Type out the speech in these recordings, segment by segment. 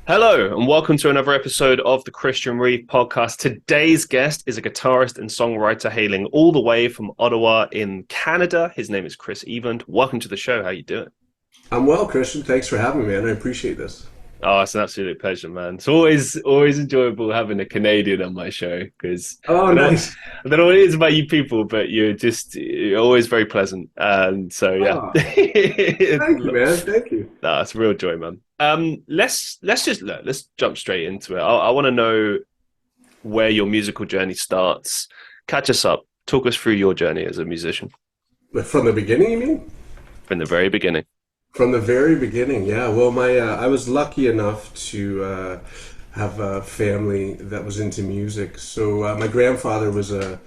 Hello, and welcome to another episode of the Christian Reeve Podcast. Today's guest is a guitarist and songwriter hailing all the way from Ottawa in Canada. His name is Chris Eveland. Welcome to the show. How you doing? I'm well, Christian. Thanks for having me, man. I appreciate this. Oh, it's an absolute pleasure, man. It's always enjoyable having a Canadian on my show because Oh, nice. I don't know what it is about you people, but you're always very pleasant. And so yeah, Oh, thank you, man. Thank you. no, it's a real joy, man. Let's jump straight into it. I want to know where your musical journey starts. Catch us up. Talk us through your journey as a musician But from the beginning, you mean? from the very beginning. From the very beginning, yeah. Well, my I was lucky enough to have a family that was into music. So my grandfather was an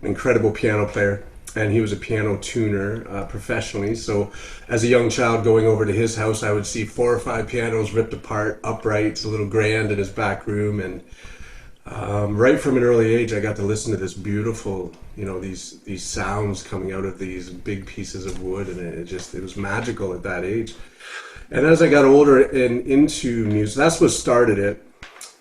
incredible piano player, and he was a piano tuner professionally. So as a young child going over to his house, I would see four or five pianos ripped apart, uprights, a little grand in his back room. And right from an early age, I got to listen to this beautiful, these sounds coming out of these big pieces of wood, and it was magical at that age. And as I got older and into music, that's what started it.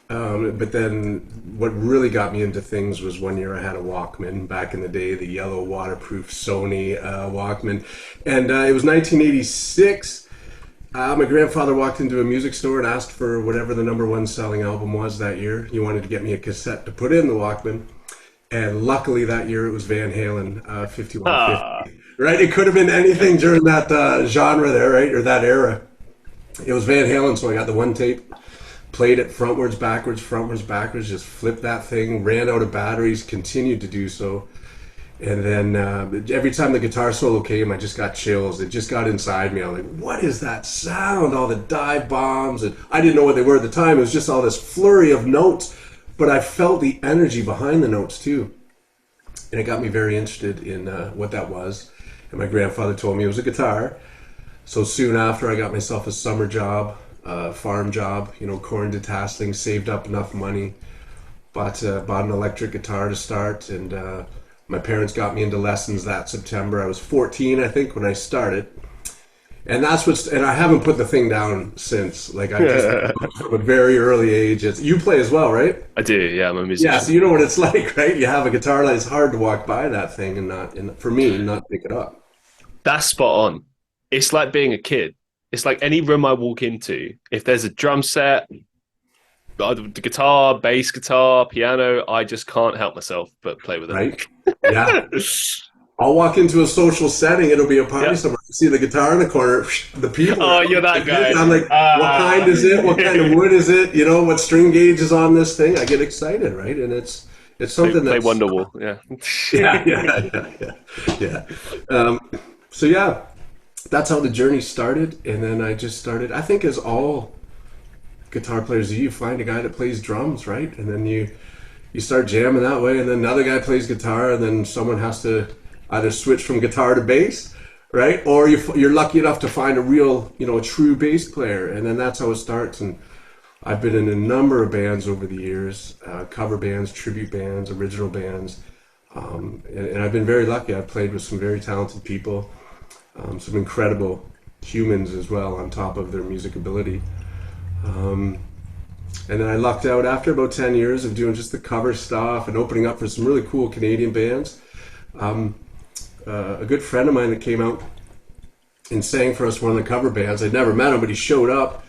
But then what really got me into things was one year I had a Walkman back in the day, the yellow waterproof Sony Walkman. And it was 1986. My grandfather walked into a music store and asked for whatever the number one selling album was that year. He wanted to get me a cassette to put in the Walkman. And luckily that year it was Van Halen, Ah, 5150. Right? It could have been anything during that genre there, right? Or that era. It was Van Halen, so I got the one tape, played it frontwards, backwards, just flipped that thing, ran out of batteries, continued to do so. And then every time the guitar solo came, I just got chills. It just got inside me. I was like, what is that sound? All the dive bombs. And I didn't know what they were at the time. It was just all this flurry of notes. But I felt the energy behind the notes too. And it got me very interested in what that was. And my grandfather told me it was a guitar. So soon after, I got myself a summer job, farm job, corn detasseling, saved up enough money, bought an electric guitar to start, and my parents got me into lessons that September. I was 14, I think, when I started. And and I haven't put the thing down since. Like, I just, from a very early age, you play as well, right? I do. Yeah, I'm a Yeah, musician. so you know what it's like, right? You have a guitar, and it's hard to walk by that thing and for me, not pick it up. That's spot on. It's like being a kid. It's like any room I walk into, if there's a drum set, the guitar, bass guitar, piano, I just can't help myself but play with Right? Yeah. it. I'll walk into a social setting, it'll be a party Yeah. somewhere. I see the guitar in the corner, the people Oh, are you're that guy. and I'm like, what kind is it? What kind of wood is it? What string gauge is on this thing? I get excited, right? And it's something Play that's Wonderwall. Yeah. yeah. So yeah, that's how the journey started. And then I just started, I think as all guitar players do, you find a guy that plays drums, right? And then you start jamming that way, and then another guy plays guitar, and then someone has to either switch from guitar to bass, right? Or you're lucky enough to find a real, a true bass player, and then that's how it starts. And I've been in a number of bands over the years, cover bands, tribute bands, original bands, and I've been very lucky. I've played with some very talented people, some incredible humans as well, on top of their music ability. And then I lucked out after about 10 years of doing just the cover stuff and opening up for some really cool Canadian bands. A good friend of mine that came out and sang for us, one of the cover bands. I'd never met him, but he showed up.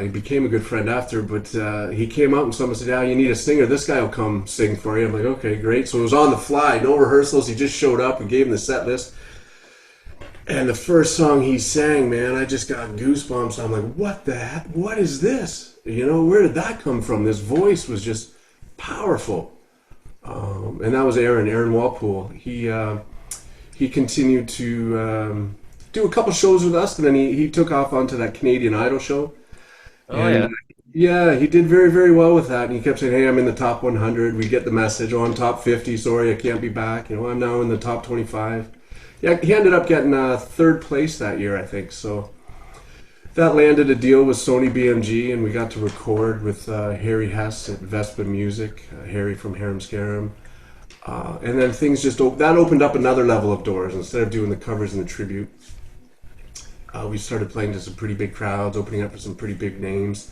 He became a good friend after, but he came out and someone said, yeah, you need a singer. This guy will come sing for you. I'm like, okay, great. So it was on the fly, no rehearsals. He just showed up and gave him the set list. And the first song he sang, man, I just got goosebumps. I'm like, what the heck? What is this? Where did that come from? This voice was just powerful. And that was Aaron Walpole. He continued to do a couple shows with us, and then he took off onto that Canadian Idol show. Oh, And yeah. yeah, he did very, very well with that. And he kept saying, hey, I'm in the top 100. We get the message. Oh, I'm top 50. Sorry, I can't be back. I'm now in the top 25. Yeah, he ended up getting third place that year, I think. So that landed a deal with Sony BMG, and we got to record with Harry Hess at Vespa Music, Harry from Harum Scarum. And then things that opened up another level of doors. Instead of doing the covers and the tribute, we started playing to some pretty big crowds, opening up for some pretty big names.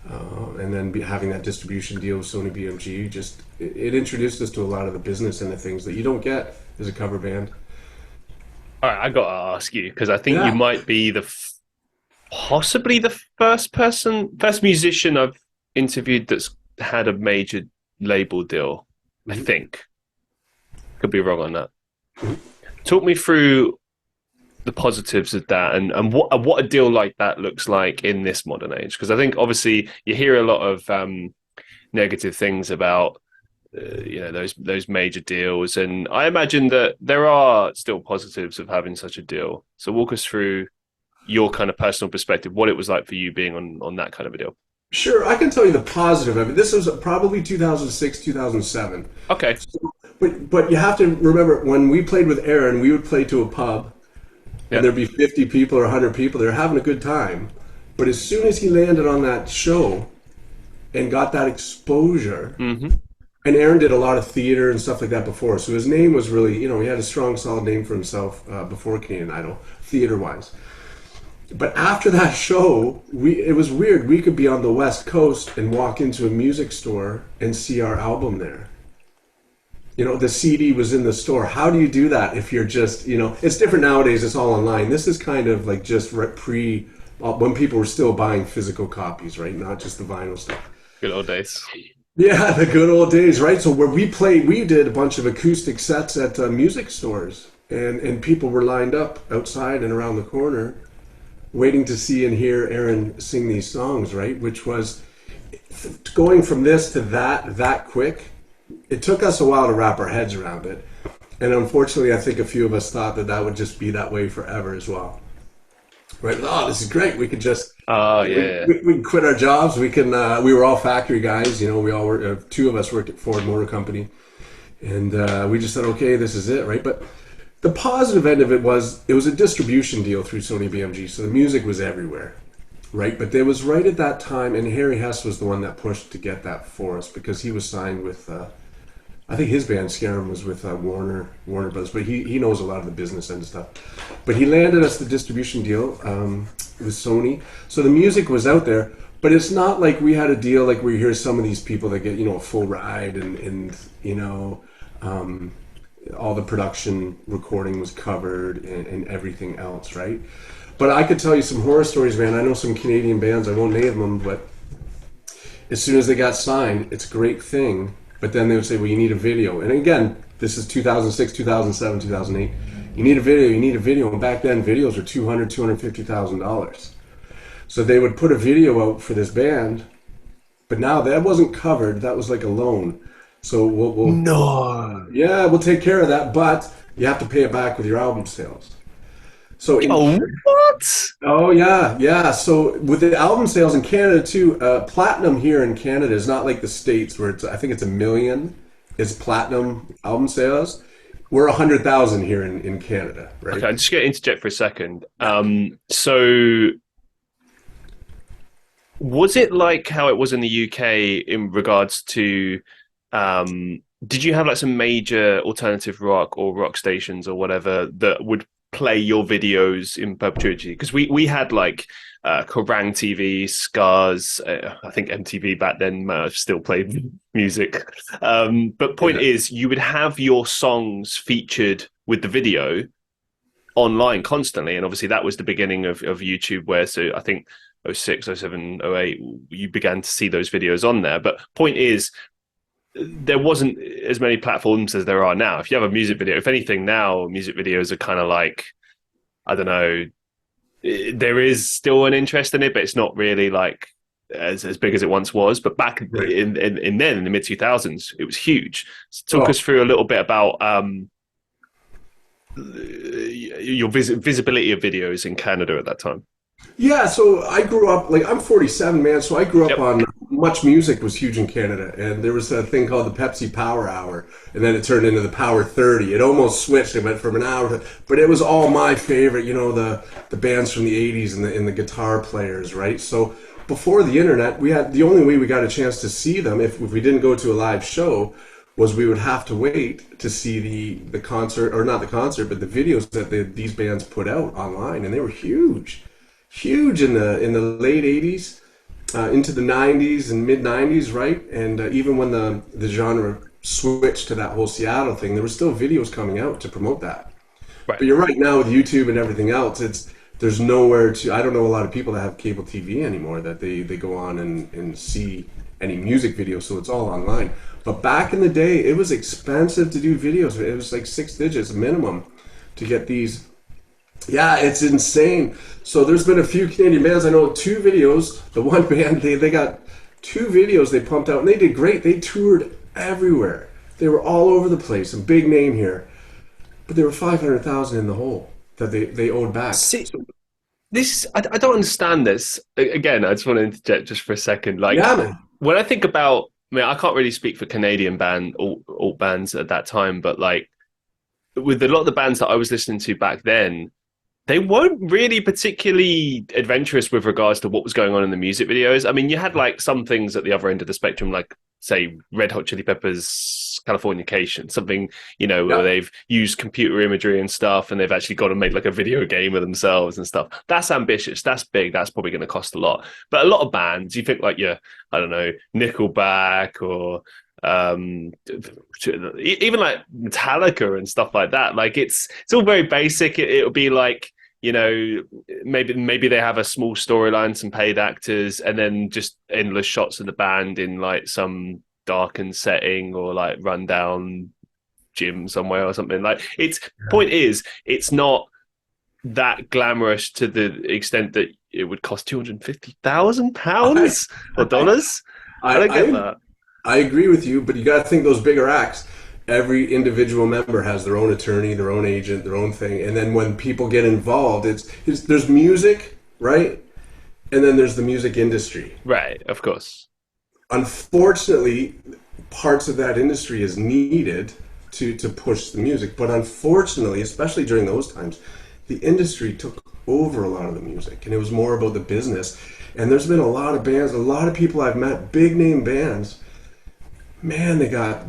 and then having that distribution deal with Sony BMG, it introduced us to a lot of the business and the things that you don't get as a cover band. All right, I got to ask you because I think you Yeah. might be possibly the first musician I've interviewed that's had a major label deal. I think. Could be wrong on that. Talk me through the positives of that and what a deal like that looks like in this modern age. Because I think obviously you hear a lot of negative things about those major deals, and I imagine that there are still positives of having such a deal. So walk us through your kind of personal perspective, what it was like for you being on that kind of a deal. Sure, I can tell you the positive of it. This was probably 2006, 2007. Okay. But you have to remember, when we played with Aaron, we would play to a pub, and there'd be 50 people or 100 people. They're having a good time. But as soon as he landed on that show and got that exposure, and Aaron did a lot of theater and stuff like that before, so his name was really, he had a strong, solid name for himself before Canadian Idol, theater-wise. But after that show, it was weird. We could be on the West Coast and walk into a music store and see our album there. The CD was in the store. How do you do that if you're just, it's different nowadays. It's all online. This is kind of like just when people were still buying physical copies, right? Not just the vinyl stuff. Good old days. Yeah, the good old days, right? So where we did a bunch of acoustic sets at music stores, and people were lined up outside and around the corner waiting to see and hear Aaron sing these songs, right? Which was going from this to that quick. It took us a while to wrap our heads around it. And unfortunately, I think a few of us thought that would just be that way forever as well. Right? Oh, this is great. We could just we can quit our jobs. We can. We were all factory guys. We all were. Two of us worked at Ford Motor Company, and we just said, okay, this is it, right? But the positive end of it was a distribution deal through Sony BMG, so the music was everywhere, right? But there was right at that time, and Harry Hess was the one that pushed to get that for us because he was signed with, I think his band Scarum was with Warner Brothers, but he knows a lot of the business end of stuff. But he landed us the distribution deal with Sony, so the music was out there. But it's not like we had a deal like where you hear some of these people that get a full ride and all the production recording was covered and everything else, right? But I could tell you some horror stories, man. I know some Canadian bands, I won't name them, but as soon as they got signed, it's a great thing. But then they would say, well, you need a video. And again, this is 2006, 2007, 2008. You need a video. And back then, videos were $200,000, $250,000. So they would put a video out for this band, but now that wasn't covered. That was like a loan. So we'll take care of that, but you have to pay it back with your album sales. So what? Oh yeah. So with the album sales in Canada too, platinum here in Canada is not like the States where I think it's 1 million is platinum album sales. We're 100,000 here in Canada, right? Okay, I'm just going to interject for a second. So was it like how it was in the UK in regards to did you have like some major alternative rock or rock stations or whatever that would play your videos in perpetuity? Because we had like Kerrang TV, Scars, I think MTV back then might have still played music. But point is, you would have your songs featured with the video online constantly. And obviously that was the beginning of YouTube where, so I think 06, 07, 08, you began to see those videos on there. But point is, there wasn't as many platforms as there are now. If you have a music video, if anything now, music videos are kind of like, I don't know, there is still an interest in it, but it's not really like as big as it once was. But back in the mid 2000s, it was huge. So talk us through a little bit about your visibility of videos in Canada at that time. Yeah, so I grew up, like, I'm 47, man, so I grew up on Much Music was huge in Canada, and there was a thing called the Pepsi Power Hour, and then it turned into the Power 30. It almost switched, it went from an hour to, but it was all my favorite, the bands from the 80s and the guitar players, right? So before the internet, the only way we got a chance to see them, if we didn't go to a live show, was we would have to wait to see the concert, or not the concert, but the videos that these bands put out online, and they were huge in the late 80s. into the 90s and mid 90s, right? And even when the genre switched to that whole Seattle thing, there were still videos coming out to promote that. Right. But you're right, now with YouTube and everything else, there's nowhere to. I don't know a lot of people that have cable TV anymore that they go on and see any music videos, so it's all online. But back in the day, it was expensive to do videos. It was like 6 digits minimum to get these. Yeah, it's insane. So there's been a few Canadian bands. I know 2 videos. The one band, they got 2 videos they pumped out, and they did great. They toured everywhere. They were all over the place. A big name here. But they were 500,000 in the hole that they owed back. See, I don't understand this. Again, I just want to interject just for a second. Like, Yeah, man. when I think about, I mean, I can't really speak for Canadian alt bands at that time, but like with a lot of the bands that I was listening to back then, they weren't really particularly adventurous with regards to what was going on in the music videos. I mean, you had like some things at the other end of the spectrum, like say Red Hot Chili Peppers' Californication, something, where they've used computer imagery and stuff, and they've actually got to make like a video game of themselves and stuff. That's ambitious. That's big. That's probably going to cost a lot. But a lot of bands, you think like I don't know, Nickelback or even like Metallica and stuff like that. Like it's all very basic. It'll be like, maybe they have a small storyline, some paid actors, and then just endless shots of the band in like some darkened setting or like rundown gym somewhere or something. Like point is, it's not that glamorous to the extent that it would cost £250,000 or dollars. I don't get that. I agree with you, but you got to think those bigger acts. Every individual member has their own attorney, their own agent, their own thing, and then when people get involved, there's music, right? And then there's the music industry, right? Of course. Unfortunately, parts of that industry is needed to push the music, but unfortunately, especially during those times, the industry took over a lot of the music, and it was more about the business. And there's been a lot of bands, a lot of people I've met, big name bands. Man,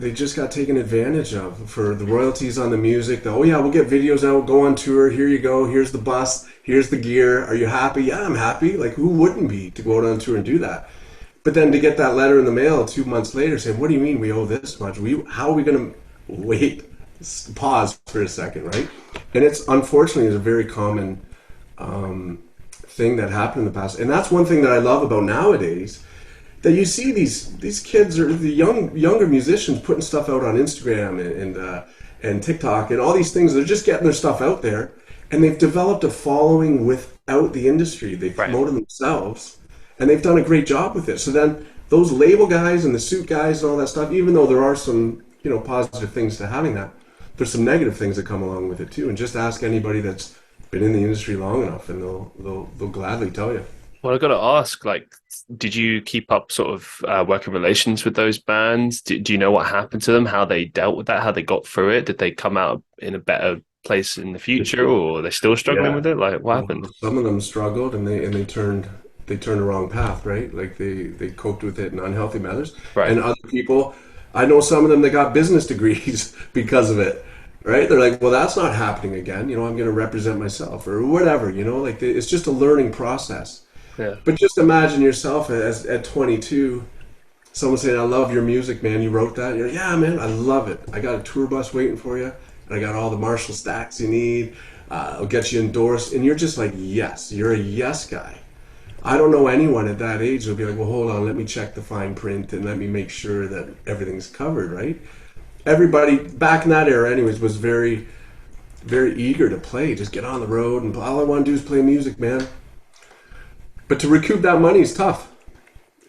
they just got taken advantage of for the royalties on the music. We'll get videos out, go on tour. Here you go. Here's the bus. Here's the gear. Are you happy? Yeah, I'm happy. Like, who wouldn't be to go out on tour and do that? But then to get that letter in the mail 2 months later saying, what do you mean we owe this much? How are we going to wait? Pause for a second, right? And it's unfortunately a very common thing that happened in the past. And that's one thing that I love about nowadays, that you see these kids or the younger musicians putting stuff out on Instagram and TikTok and all these things. They're just getting their stuff out there, and they've developed a following without the industry. They've promoted themselves, and they've done a great job with it. So then those label guys and the suit guys and all that stuff, even though there are some positive things to having that, there's some negative things that come along with it too. And just ask anybody that's been in the industry long enough, and they'll gladly tell you. Well, I got to ask, like, did you keep up sort of working relations with those bands? Do you know what happened to them? How they dealt with that? How they got through it? Did they come out in a better place in the future, or are they still struggling with it? Like, what happened? Some of them struggled, and they turned the wrong path, right? Like they coped with it in unhealthy manners. Right. And other people, I know some of them that got business degrees because of it. Right? They're like, well, that's not happening again. I'm going to represent myself or whatever. Like it's just a learning process. Yeah. But just imagine yourself at 22, someone saying, I love your music, man. You wrote that? You're like, yeah, man, I love it. I got a tour bus waiting for you. And I got all the Marshall stacks you need. I'll get you endorsed. And you're just like, yes, you're a yes guy. I don't know anyone at that age who'll be like, well, hold on, let me check the fine print and let me make sure that everything's covered, right? Everybody back in that era anyways was very, very eager to play. Just get on the road and all I want to do is play music, man. But to recoup that money is tough.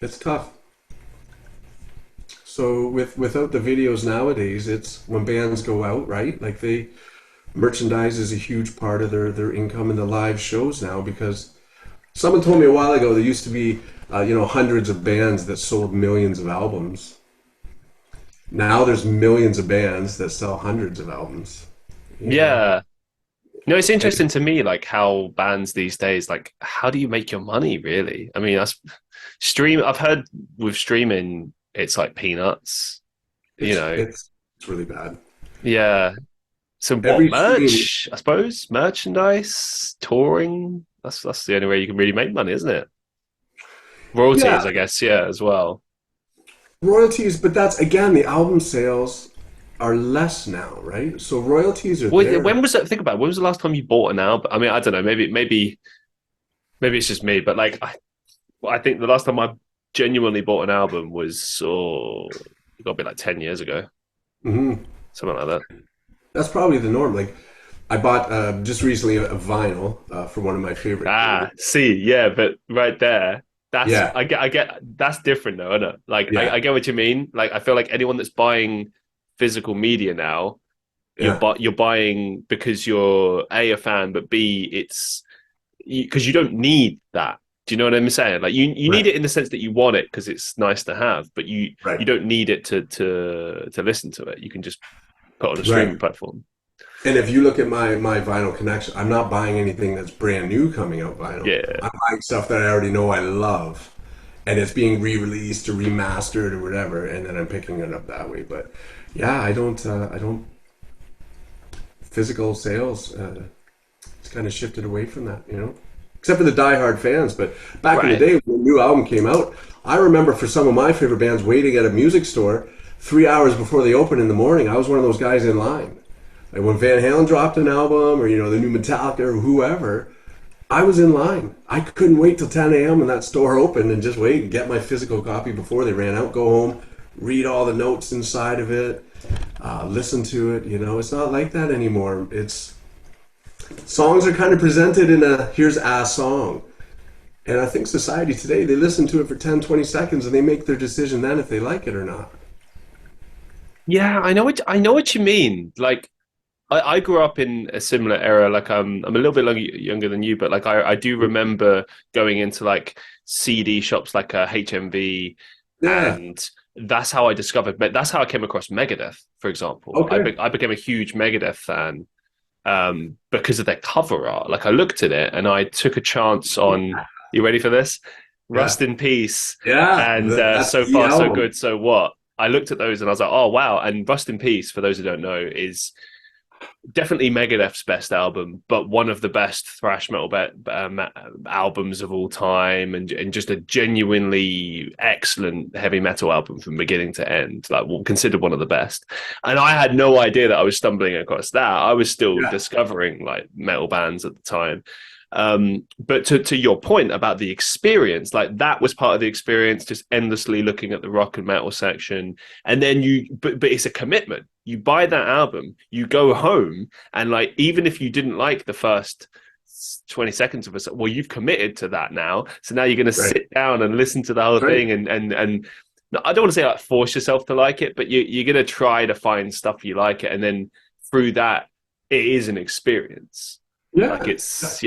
It's tough. So without the videos nowadays, it's when bands go out, right? Like merchandise is a huge part of their income in the live shows now, because someone told me a while ago there used to be hundreds of bands that sold millions of albums. Now there's millions of bands that sell hundreds of albums. Yeah. No, it's interesting to me, like how bands these days, like how do you make your money really? I mean, I've heard with streaming, it's like peanuts, It's really bad. Yeah. So what, merch, I suppose, merchandise, touring, that's the only way you can really make money, isn't it? royalties, Yeah, I guess, yeah, as well. royalties, but that's again the album sales are less now, right? So royalties are Well, there. when was that? Think about it, when was the last time you bought an album? I mean, I don't know. Maybe it's just me, but like I think the last time I genuinely bought an album was it got to be like 10 years ago, Hmm. something like that. That's probably the norm. Like I bought just recently a vinyl for one of my favorite Ah, bands. see, yeah, but right there, that's Yeah, I get that's different though, isn't it? Like yeah, I get what you mean. Like I feel like anyone that's buying physical media now, yeah, you're buying because you're a fan, but b it's because you don't need that. Do you know what I'm saying? Like you need right, it in the sense that you want it because it's nice to have, but you right, don't need it to listen to it. You can just put it on a streaming right. platform. And if you look at my vinyl collection, I'm not buying anything that's brand new coming out vinyl. Yeah, I'm buying stuff that I already know I love, and it's being re-released or remastered or whatever, and then I'm picking it up that way. But yeah, I don't physical sales. It's kind of shifted away from that, you know. Except for the diehard fans, but back in the right. day when the new album came out, I remember for some of my favorite bands waiting at a music store 3 hours before they open in the morning. I was one of those guys in line. Like when Van Halen dropped an album, or the new Metallica or whoever, I was in line. I couldn't wait till 10 a.m. when that store opened and just wait and get my physical copy before they ran out. Go home, read all the notes inside of it, listen to it. It's not like that anymore. It's songs are kind of presented in a here's a song. And I think society today, they listen to it for 10, 20 seconds and they make their decision then if they like it or not. Yeah, I know what you mean. Like I grew up in a similar era. Like I'm a little bit younger than you, but like I do remember going into like CD shops like a HMV, Yeah. and that's how I discovered. That's how I came across Megadeth, for example. Okay. I became a huge Megadeth fan because of their cover art. Like I looked at it and I took a chance on. You ready for this? Yeah. Rust in Peace Yeah. and That's So the Far So album. Good, So What. I looked at those and I was like, oh wow! And Rust in Peace, for those who don't know, is definitely Megadeth's best album, but one of the best thrash metal albums of all time, and just a genuinely excellent heavy metal album from beginning to end, like considered one of the best. And I had no idea that I was stumbling across that. I was still Yeah. discovering like metal bands at the time. But to your point about the experience, like that was part of the experience, just endlessly looking at the rock and metal section. And then but it's a commitment. You buy that album, you go home, and like even if you didn't like the first 20 seconds of it, well, you've committed to that now. So now you're going to Right. sit down and listen to the whole Right. thing, and I don't want to say like force yourself to like it, but you're going to try to find stuff you like it, and then through that, it is an experience. Like Yeah. it's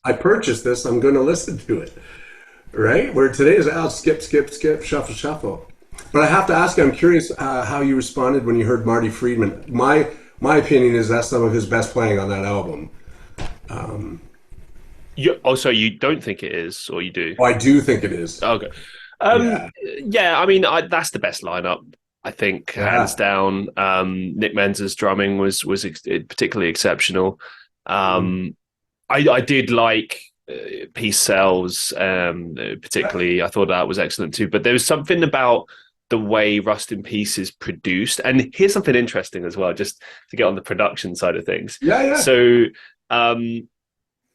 I purchased this. I'm going to listen to it. Right? Where today is out, skip, skip, skip, shuffle, shuffle. But I have to ask you, I'm curious how you responded when you heard Marty Friedman. My opinion is that's some of his best playing on that album. so you don't think it is, or you do? Oh, I do think it is. Okay. Yeah. Yeah, I mean, that's the best lineup, I think, hands Yeah. down. Nick Menz's drumming was particularly exceptional. Mhm. Um, I did like Peace Cells, particularly. I thought that was excellent too. But there was something about the way Rust in Peace is produced. And here's something interesting as well, just to get on the production side of things. Yeah, yeah. So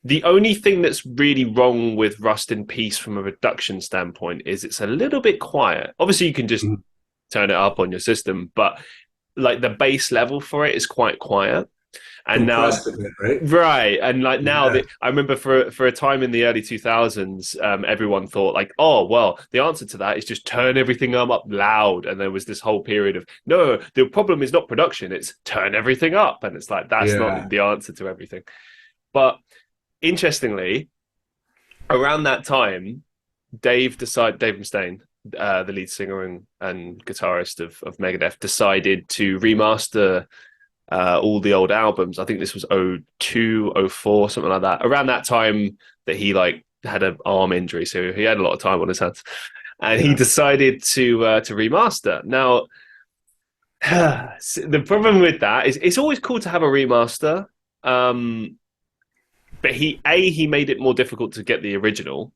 the only thing that's really wrong with Rust in Peace from a production standpoint is it's a little bit quiet. Obviously, you can just Mhm. turn it up on your system, but like the base level for it is quite quiet. And now, Compressed a bit, right? right, and like now Yeah. that I remember for a time in the early 2000s, everyone thought like, oh well, the answer to that is just turn everything up loud. And there was this whole period of no, the problem is not production, it's turn everything up. And it's like that's Yeah. not the answer to everything. But interestingly, around that time, Dave Mustaine, the lead singer and guitarist of Megadeth, decided to remaster all the old albums. I think this was 02, 04, something like that. Around that time that he like had an arm injury, so he had a lot of time on his hands, and he Yeah. decided to remaster. Now, the problem with that is it's always cool to have a remaster, but he made it more difficult to get the original.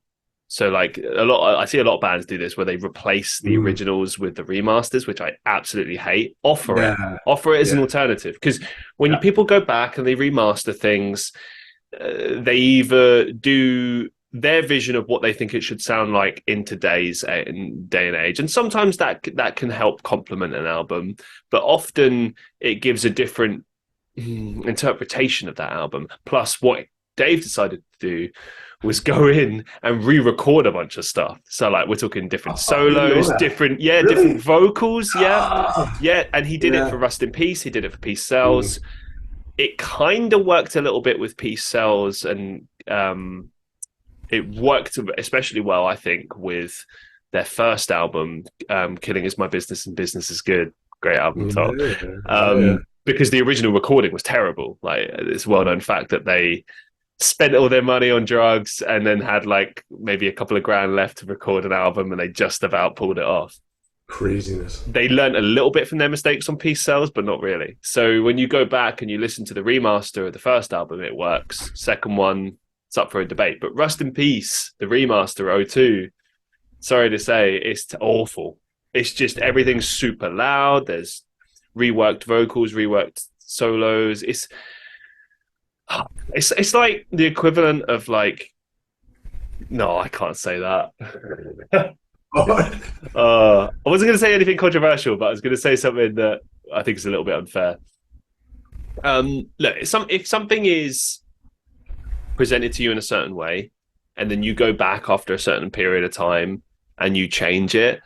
So like I see a lot of bands do this where they replace the originals with the remasters, which I absolutely hate. Offer it as an alternative, because when people go back and they remaster things, they either do their vision of what they think it should sound like in today's day and age, and sometimes that can help complement an album, but often it gives a different interpretation of that album. Plus, what Dave decided to do was go in and re-record a bunch of stuff. So like we're talking different solos, different vocals, and he did it for Rust in Peace, he did it for Peace Sells. It kind of worked a little bit with Peace Sells, and it worked especially well, I think, with their first album, Killing Is My Business and Business Is Good. Great album, Tom. Because the original recording was terrible. Like, it's a well-known fact that they spent all their money on drugs and then had like maybe a couple of grand left to record an album, and they just about pulled it off. Craziness. They learned a little bit from their mistakes on Peace Sells, but not really. So when you go back and you listen to the remaster of the first album, it works. Second one, it's up for a debate. But Rust in Peace, the remaster, '02, sorry to say, it's awful. It's just everything's super loud. There's reworked vocals, reworked solos. It's like the equivalent of like, no, I can't say that. I wasn't going to say anything controversial, but I was going to say something that I think is a little bit unfair. Look, if something is presented to you in a certain way, and then you go back after a certain period of time and you change it,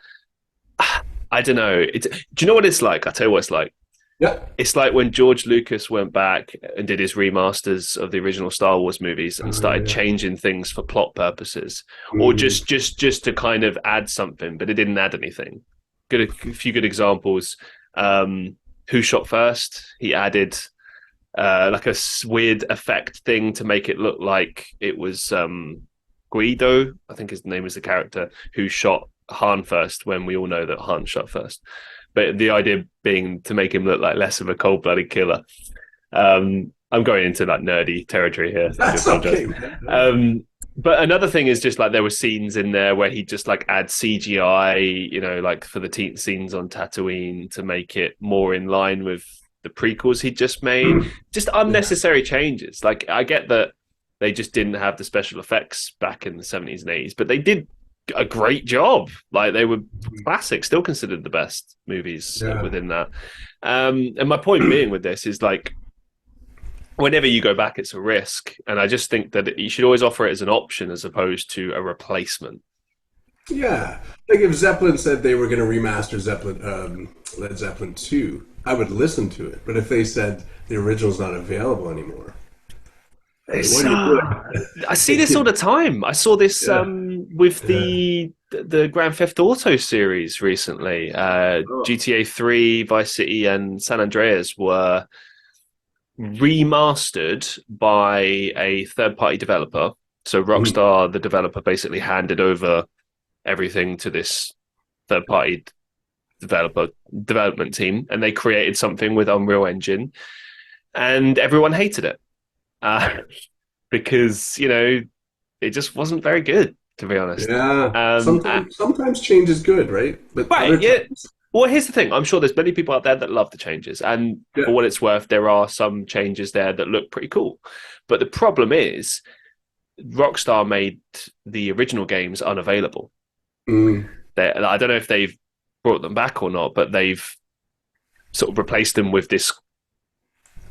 I don't know. Do you know what it's like? I'll tell you what it's like. Yeah. It's like when George Lucas went back and did his remasters of the original Star Wars movies and started changing things for plot purposes, or just to kind of add something, but it didn't add anything. A few good examples. Who Shot First? He added like a weird effect thing to make it look like it was Guido, I think his name is the character, who shot Han first, when we all know that Han shot first. But the idea being to make him look like less of a cold-blooded killer. I'm going into like nerdy territory here. That's okay. But another thing is just like there were scenes in there where he just like add CGI, you know, like for the scenes on Tatooine to make it more in line with the prequels he'd just made. Just unnecessary changes. Like, I get that they just didn't have the special effects back in the 70s and 80s, but they did a great job. Like, they were classic, still considered the best movies within that. And my point being with this is like, whenever you go back, it's a risk. And I just think that you should always offer it as an option as opposed to a replacement. Yeah. Like if Zeppelin said they were going to remaster Led Zeppelin 2, I would listen to it. But if they said the original's not available anymore, I see this all the time. I saw this with the Grand Theft Auto series recently. GTA 3, Vice City, and San Andreas were remastered by a third-party developer. So Rockstar, the developer, basically handed over everything to this third-party development team, and they created something with Unreal Engine, and everyone hated it. Because, you know, it just wasn't very good, to be honest. Yeah. Sometimes change is good, right? But Well, here's the thing. I'm sure there's many people out there that love the changes. And for what it's worth, there are some changes there that look pretty cool. But the problem is, Rockstar made the original games unavailable. I don't know if they've brought them back or not, but they've sort of replaced them with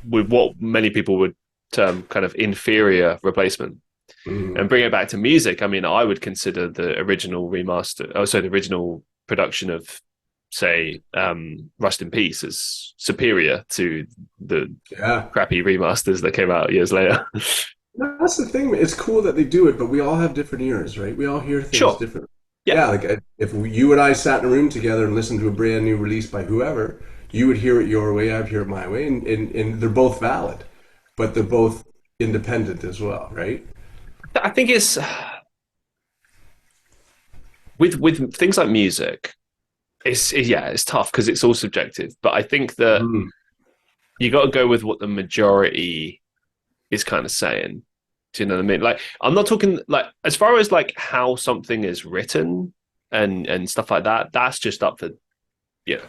what many people would term kind of inferior replacement. And bring it back to music, I mean, I would consider the original the original production of, say, Rust in Peace as superior to the crappy remasters that came out years later. That's the thing. It's cool that they do it, but we all have different ears, right? We all hear things different. Yeah, like if you and I sat in a room together and listened to a brand new release by whoever, you would hear it your way, I'd hear it my way, and they're both valid, but they're both independent as well, right? I think it's with things like music, it's tough because it's all subjective. But I think that you got to go with what the majority is kind of saying. Do you know what I mean? Like, I'm not talking like as far as like how something is written and stuff like that. That's just up for you know.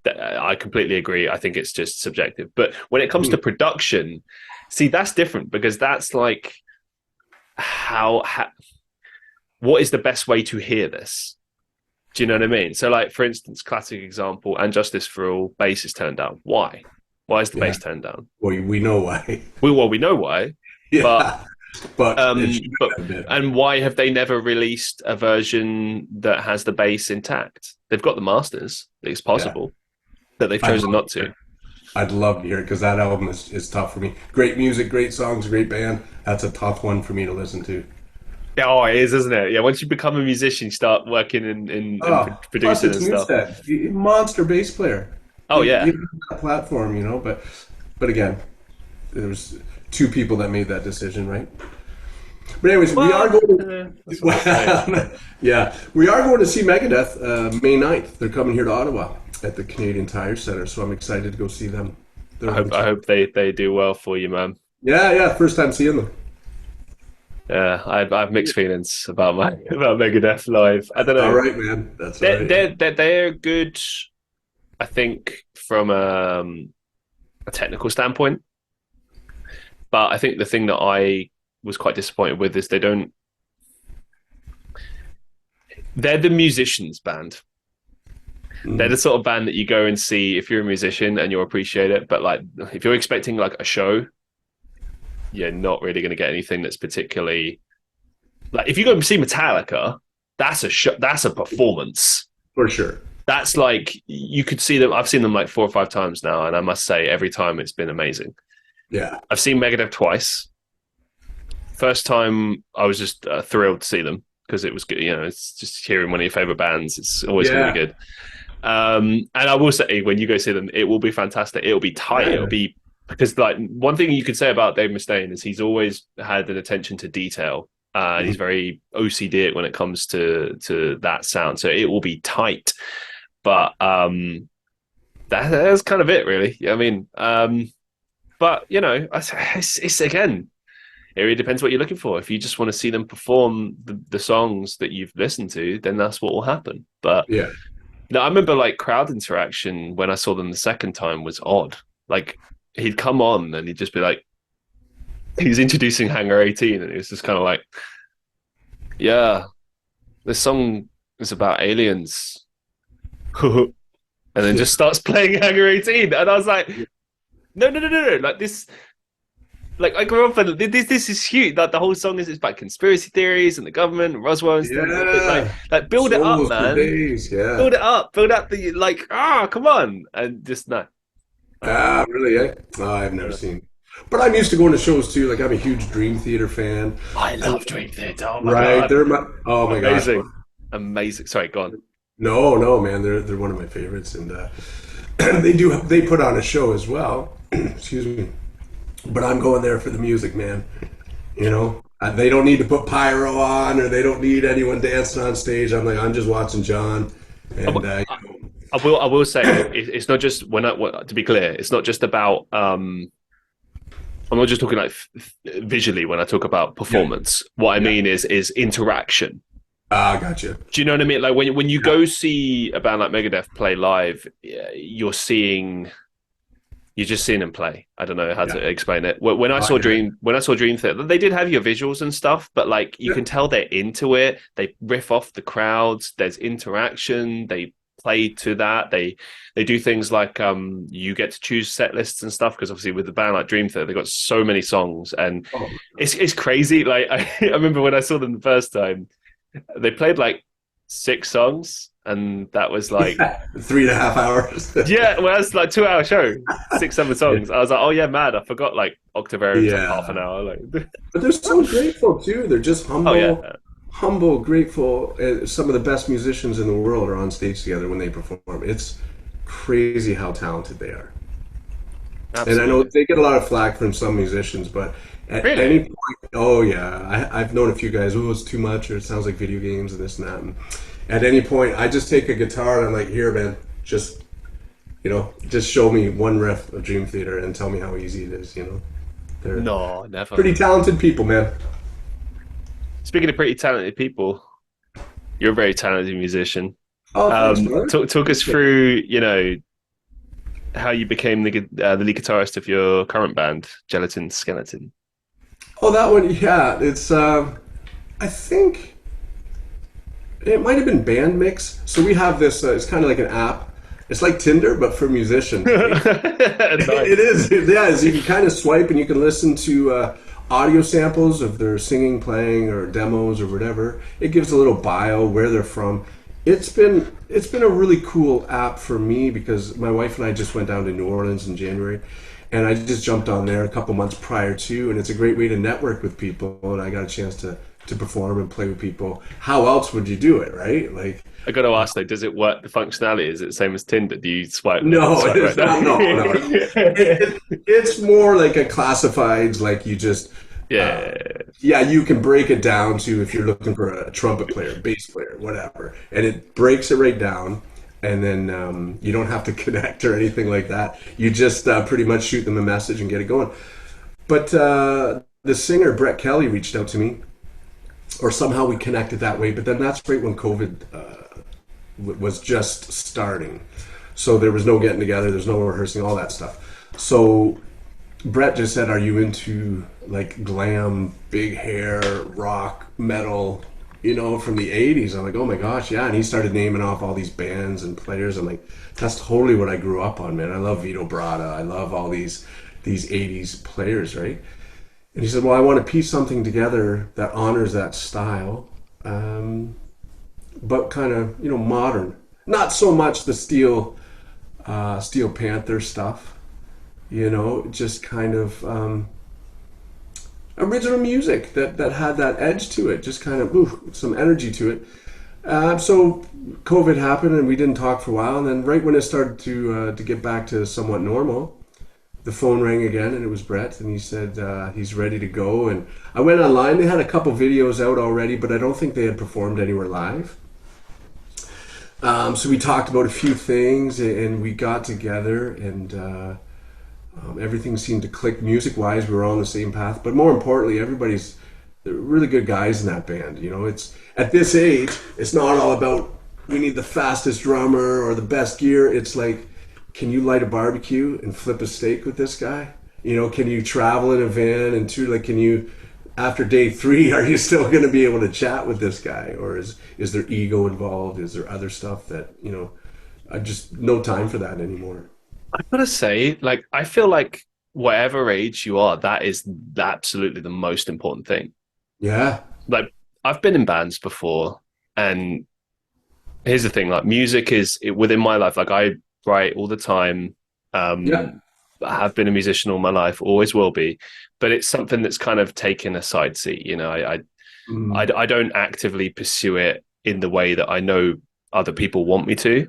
I completely agree. I think it's just subjective. But when it comes to production, see, that's different because that's like how what is the best way to hear this? Do you know what I mean? So, like for instance, classic example, and Justice for All, bass is turned down. Why? Why is the bass turned down? Well, we know why. We know why. Yeah. But and why have they never released a version that has the bass intact? They've got the masters. It's possible that they've chosen not to. I'd love to hear it because that album is tough for me. Great music, great songs, great band. That's a tough one for me to listen to. Oh, it is, isn't it? Yeah, once you become a musician, you start working in producing and stuff. Monster bass player. Oh, yeah. That platform, but again, there was two people that made that decision, right? But anyways, we are going to we are going to see Megadeth May 9th. They're coming here to Ottawa at the Canadian Tire Center, so I'm excited to go see them. I hope they do well for you, man. Yeah, first time seeing them. Yeah, I have mixed feelings about Megadeth live. I don't know. All right, man. That's all right. They're good, I think, from a technical standpoint. But I think the thing that I was quite disappointed with is they're the musicians band. They're the sort of band that you go and see if you're a musician and you'll appreciate it. But like, if you're expecting like a show, you're not really going to get anything that's particularly like. If you go and see Metallica, that's a show. That's a performance for sure. That's like you could see them. I've seen them like 4 or 5 times now, and I must say every time it's been amazing. Yeah, I've seen Megadeth twice. First time I was just thrilled to see them because it was good. It's just hearing one of your favorite bands. It's always going to be good. And I will say, when you go see them, it will be fantastic. It'll be tight. It'll be because like one thing you could say about Dave Mustaine is he's always had an attention to detail. He's very OCD when it comes to that sound. So it will be tight. But that's kind of it, really. I mean, but it's again. It really depends what you're looking for. If you just want to see them perform the songs that you've listened to, then that's what will happen. But no, I remember like crowd interaction when I saw them the second time was odd. Like he'd come on and he'd just be like, he's introducing Hangar 18 and it was just kind of like, yeah, this song is about aliens. And then just starts playing Hangar 18. And I was like, no. Like this... Like I grew up and this is huge. Like the whole song is about conspiracy theories and the government and Roswell and stuff. Like build it up, man. Build it up. Build up the come on. And just no. Really? I've never seen. But I'm used to going to shows too. Like I'm a huge Dream Theater fan. I love Dream Theater. Oh my god. They're my amazing. gosh. Amazing. Sorry, go on. No, man. They're one of my favorites, and they put on a show as well. Excuse me. But I'm going there for the music, man. They don't need to put pyro on, or they don't need anyone dancing on stage. I'm just watching John. And I will say it's not just to be clear, it's not just about. I'm not just talking like visually when I talk about performance. Yeah. What I mean is interaction. Gotcha. Do you know what I mean? Like when you go see a band like Megadeth play live, you're just seeing them play. I don't know how to explain it. When I saw Dream Theater, they did have your visuals and stuff, but like you can tell they're into it. They riff off the crowds. There's interaction. They play to that. They do things like you get to choose set lists and stuff because obviously with a band like Dream Theater, they've got so many songs and it's crazy. Like I remember when I saw them the first time, they played like 6 songs. And that was like 3.5 hours. Yeah, well, that's like 2-hour show, 6-7 songs. I was like, oh yeah, mad. I forgot like Octavarium's like half an hour. Like, but they're so grateful too. They're just humble, grateful. Some of the best musicians in the world are on stage together when they perform. It's crazy how talented they are. Absolutely. And I know they get a lot of flack from some musicians, but at any point, I've known a few guys. Oh, it's too much, or it sounds like video games and this and that. And at any point, I just take a guitar and I'm like, here, man, just show me one riff of Dream Theater and tell me how easy it is, They're No, never. pretty talented people, man. Speaking of pretty talented people, you're a very talented musician. Oh, thanks, brother. Talk us through, how you became the lead guitarist of your current band, Gelatin Skelatin. Oh, that one, yeah. It's I think it might have been Band Mix. So we have this. It's kind of like an app. It's like Tinder, but for musicians. Nice. It is. Yeah, you can kind of swipe and you can listen to audio samples of their singing, playing, or demos or whatever. It gives a little bio, where they're from. It's been a really cool app for me because my wife and I just went down to New Orleans in January, and I just jumped on there a couple months prior to, and it's a great way to network with people. And I got a chance to perform and play with people. How else would you do it, right? Like, I got to ask though, does it work? The functionality, is it the same as Tinder? Do you swipe? No, swipe it's right not. No. It's more like a classifieds. Like you just you can break it down to if you're looking for a trumpet player, bass player, whatever, and it breaks it right down. And then you don't have to connect or anything like that. You just pretty much shoot them a message and get it going. But the singer Brett Kelly reached out to me, or somehow we connected that way. But then that's right when COVID was just starting, so there was no getting together, there's no rehearsing, all that stuff. So Brett just said, "Are you into like glam, big hair, rock, metal?" From the 80s. I'm like, oh my gosh, yeah. And he started naming off all these bands and players. I'm like, that's totally what I grew up on, man. I love Vito Bratta. I love all these 80s players, right? And he said, well, I want to piece something together that honors that style, but kind of, modern. Not so much the Steel Panther stuff, just kind of original music that had that edge to it, just kind of some energy to it. So COVID happened and we didn't talk for a while, and then right when it started to get back to somewhat normal, the phone rang again, and it was Brett, and he said he's ready to go. And I went online. They had a couple videos out already, but I don't think they had performed anywhere live. So we talked about a few things, and we got together, and everything seemed to click music-wise. We were all on the same path, but more importantly, they're really good guys in that band. It's at this age, it's not all about we need the fastest drummer or the best gear. It's like, can you light a barbecue and flip a steak with this guy? Can you travel in a van? And two, like, can you, after day 3, are you still going to be able to chat with this guy, or is there ego involved? Is there other stuff that I just no time for that anymore. I've got to say, like, I feel like whatever age you are, that is absolutely the most important thing. Yeah. Like, I've been in bands before, and here's the thing, like, music is within my life. Like, I write all the time. I have been a musician all my life, always will be, but it's something that's kind of taken a side seat. I don't actively pursue it in the way that I know other people want me to.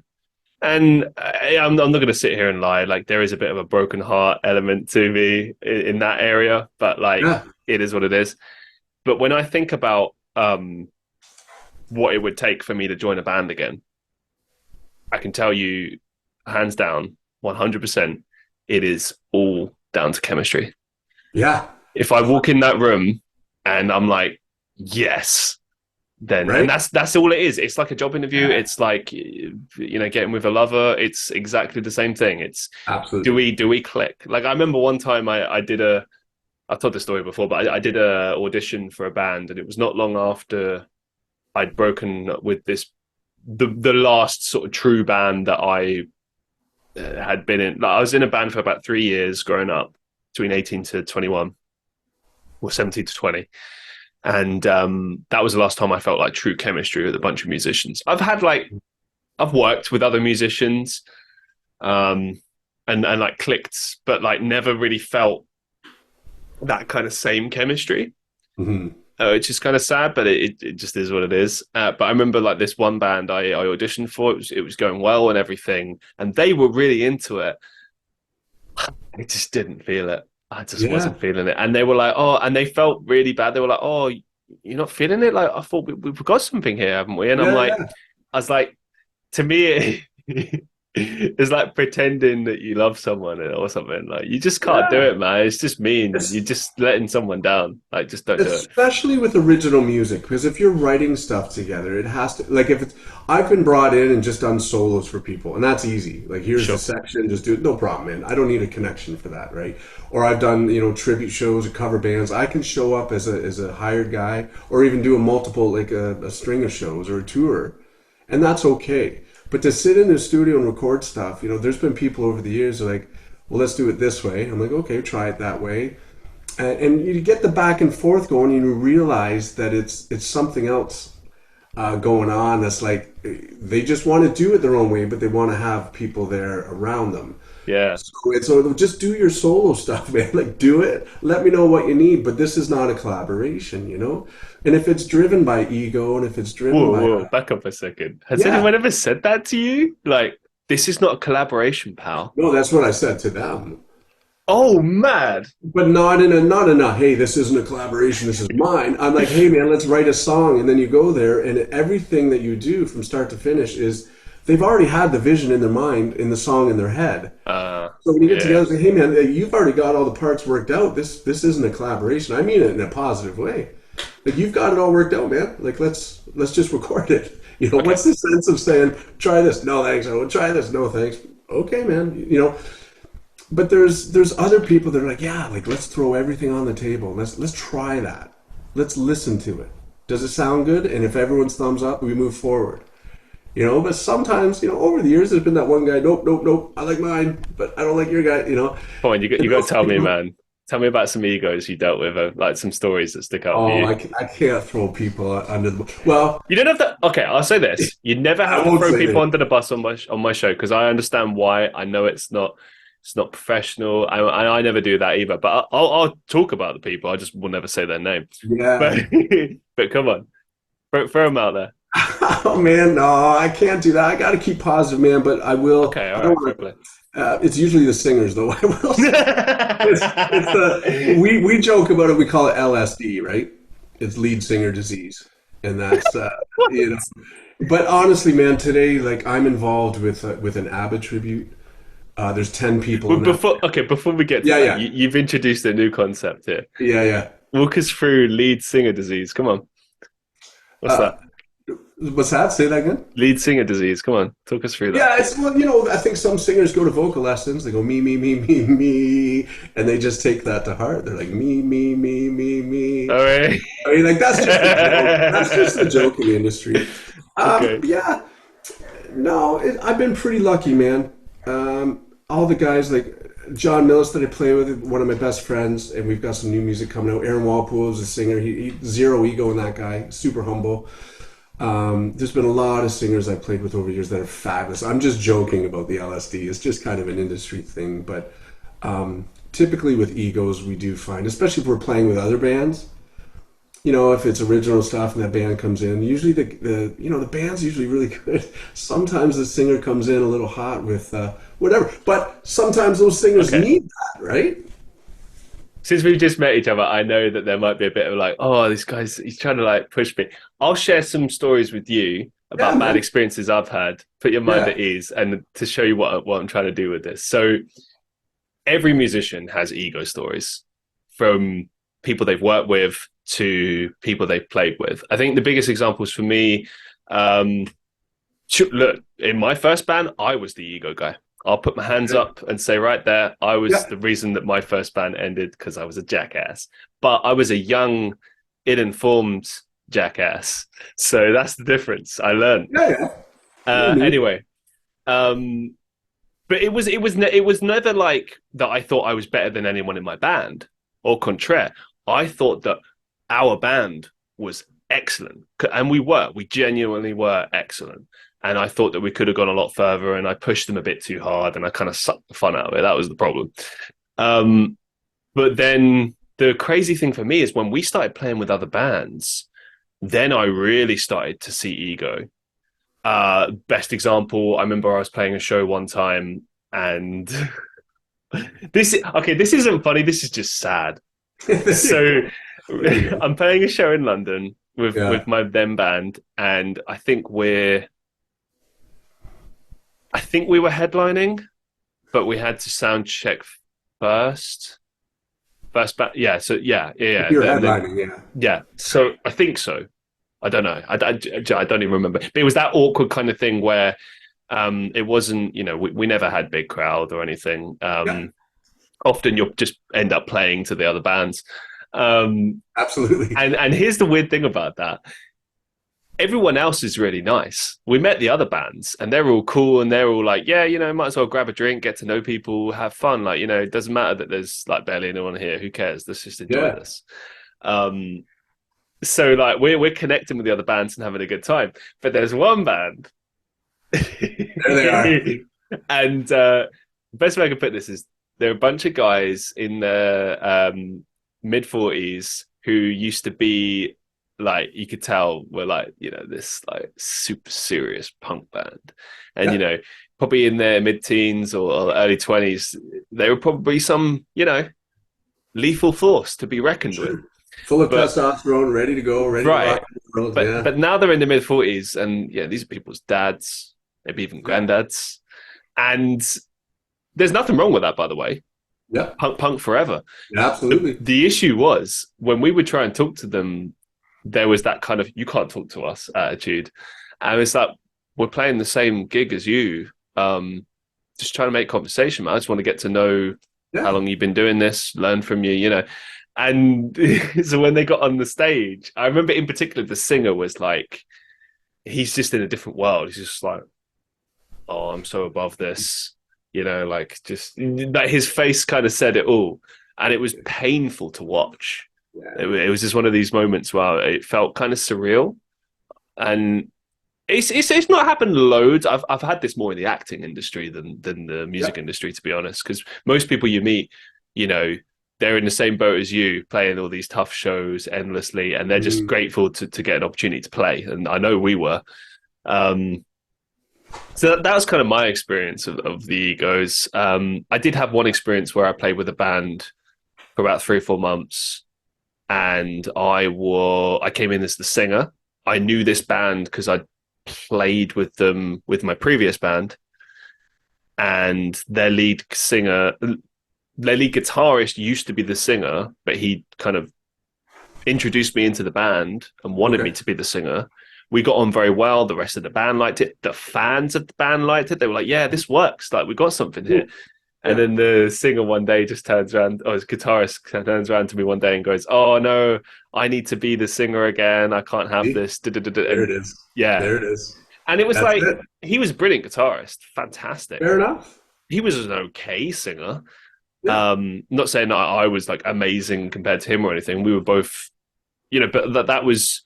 And I'm not going to sit here and lie. Like, there is a bit of a broken heart element to me in that area, but It is what it is. But when I think about what it would take for me to join a band again, I can tell you, hands down, 100%, it is all down to chemistry. Yeah. If I walk in that room and I'm like, yes, then right? And that's all it is. It's like a job interview. It's like getting with a lover. It's exactly the same thing. It's absolutely, do we click? Like, I remember one time I've told this story before, but I did a audition for a band, and it was not long after I'd broken with the last sort of true band that I had been in. Like, I was in a band for about 3 years growing up, between 18 to 21 or 17 to 20. And that was the last time I felt like true chemistry with a bunch of musicians. I've worked with other musicians and like clicked, but like never really felt that kind of same chemistry. Mm-hmm. Which is kind of sad, but it just is what it is. But I remember like this one band I auditioned for, it was going well and everything, and they were really into it. I just didn't feel it. I just wasn't feeling it. And they were like, oh, and they felt really bad. They were like, oh, you're not feeling it? Like, I thought we've got something here, haven't we? And I was like, to me, It's like pretending that you love someone or something. Like you just can't do it, man. It's just mean. You're just letting someone down. Like just don't do it. Especially with original music, because if you're writing stuff together, it has to like if it's. I've been brought in and just done solos for people, and that's easy. Like here's the section, just do it. No problem, man. I don't need a connection for that, right? Or I've done tribute shows or cover bands. I can show up as a hired guy, or even do a multiple like a string of shows or a tour, and that's okay. But to sit in the studio and record stuff, there's been people over the years who are like, well, let's do it this way. I'm like, okay, try it that way. And you get the back and forth going, and you realize that it's something else going on. That's like they just want to do it their own way, but they want to have people there around them. Yeah. So just do your solo stuff, man. Like do it. Let me know what you need. But this is not a collaboration, And if it's driven by ego, and if it's driven by whoa, back up a second. Has anyone ever said that to you? Like, this is not a collaboration, pal. No, that's what I said to them. Oh, mad. But not in a, hey, this isn't a collaboration, this is mine. I'm like, hey, man, let's write a song. And then you go there, and everything that you do from start to finish is, they've already had the vision in their mind, in the song in their head. So when you get together and say, hey, man, you've already got all the parts worked out. This isn't a collaboration. I mean it in a positive way. Like, you've got it all worked out, man. Like, let's just record it. What's the sense of saying, try this? No, thanks. I will try this. No, thanks. Okay, man. But there's other people that are like, yeah, like let's throw everything on the table. Let's try that. Let's listen to it. Does it sound good? And if everyone's thumbs up, we move forward. But sometimes, over the years, there's been that one guy, nope, I like mine, but I don't like your guy, Come on, you got to tell me, man. Tell me about some egos you dealt with, like some stories that stick out for you. I can't throw people under the bus. Well, you don't have to. Okay, I'll say this: you never have to throw people under the bus on my show, because I understand why. I know it's not professional. I never do that either. But I'll talk about the people. I just will never say their name. Yeah. But come on, throw them out there. Oh man, no, I can't do that. I got to keep positive, man. But I will. Okay, all right. It's usually the singers, though. I will. We joke about it. We call it LSD, right? It's lead singer disease, and that's But honestly, man, today, like I'm involved with an Abba tribute. There's 10 people. Well, before we get to that, you've introduced a new concept here. Yeah. Walk us through lead singer disease. Come on. What's that? What's that? Say that again? Lead singer disease. Come on, talk us through that. Yeah, I think some singers go to vocal lessons. They go me, and they just take that to heart. They're like me. All right. I mean, like that's just a joke. That's just a joke in the industry. Okay. Yeah. No, I've been pretty lucky, man. All the guys like John Millis that I play with, one of my best friends, and we've got some new music coming out. Aaron Walpole is a singer. He zero ego in that guy. Super humble. There's been a lot of singers I've played with over the years that are fabulous. I'm just joking about the LSD. It's just kind of an industry thing. But typically with egos, we do find, especially if we're playing with other bands, if it's original stuff and that band comes in, usually the band's usually really good. Sometimes the singer comes in a little hot with whatever. But sometimes those singers need that, right? Since we've just met each other, I know that there might be a bit of like, oh, this guy's, he's trying to like push me. I'll share some stories with you about bad experiences I've had, put your mind at ease, and to show you what I'm trying to do with this. So every musician has ego stories, from people they've worked with to people they've played with. I think the biggest examples for me, look, in my first band, I was the ego guy. I'll put my hands up and say right there, I was the reason that my first band ended, because I was a jackass. But I was a young, ill-informed jackass. So that's the difference. I learned. Anyway, but it was never like that I thought I was better than anyone in my band. Au contraire, I thought that our band was excellent. And we genuinely were excellent. And I thought that we could have gone a lot further, and I pushed them a bit too hard, and I kind of sucked the fun out of it. That was the problem. But then the crazy thing for me is when we started playing with other bands, then I really started to see ego. Best example, I remember I was playing a show one time, and this isn't funny. This is just sad. So I'm playing a show in London with my then band, and I think think we were headlining, but we had to sound check first. Yeah. So yeah. You're headlining, yeah. Yeah. So I think so. I don't know. I don't even remember. But it was that awkward kind of thing where it wasn't, we never had big crowd or anything. Often you'll just end up playing to the other bands. Absolutely. And here's the weird thing about that. Everyone else is really nice. We met the other bands and they're all cool and they're all like, yeah, might as well grab a drink, get to know people, have fun. Like, it doesn't matter that there's like barely anyone here. Who cares? Let's just enjoy this. So like we're connecting with the other bands and having a good time. But there's one band. There they are. And the best way I can put this is there are a bunch of guys in their mid-40s who used to be like, you could tell were like, this like super serious punk band. And, probably in their mid-teens or early 20s, they were probably some, lethal force to be reckoned with. Full of testosterone, ready to go, ready to rock the world. But now they're in the mid-40s and, these are people's dads, maybe even granddads. And there's nothing wrong with that, by the way. Yeah. Punk forever. Yeah, absolutely. The issue was when we would try and talk to them, there was that kind of, you can't talk to us attitude. And it's like, we're playing the same gig as you. Just trying to make conversation, man. I just want to get to know how long you've been doing this, learn from you, And so when they got on the stage, I remember in particular, the singer was like, he's just in a different world. He's just like, oh, I'm so above this, like just like his face kind of said it all. And it was painful to watch. Yeah. It was just one of these moments where it felt kind of surreal. And it's not happened loads. I've had this more in the acting industry than the music industry, to be honest, because most people you meet, they're in the same boat as you, playing all these tough shows endlessly, and they're just grateful to get an opportunity to play. And I know we were. So that was kind of my experience of the egos. I did have one experience where I played with a band for about 3 or 4 months, and I came in as the singer. I knew this band because I played with them with my previous band, and their lead guitarist used to be the singer, but he kind of introduced me into the band and wanted me to be the singer. We got on very well. The rest of the band liked it. The fans of the band liked it. They were like, yeah, this works. Like, we got something here. And then the singer one day just turns around, his guitarist turns around to me one day and goes, oh, no, I need to be the singer again. I can't have this. There it is. Yeah. There it is. And it was he was a brilliant guitarist. Fantastic. Fair enough. He was an okay singer. Yeah. Not saying that I was like amazing compared to him or anything. We were both, but that was,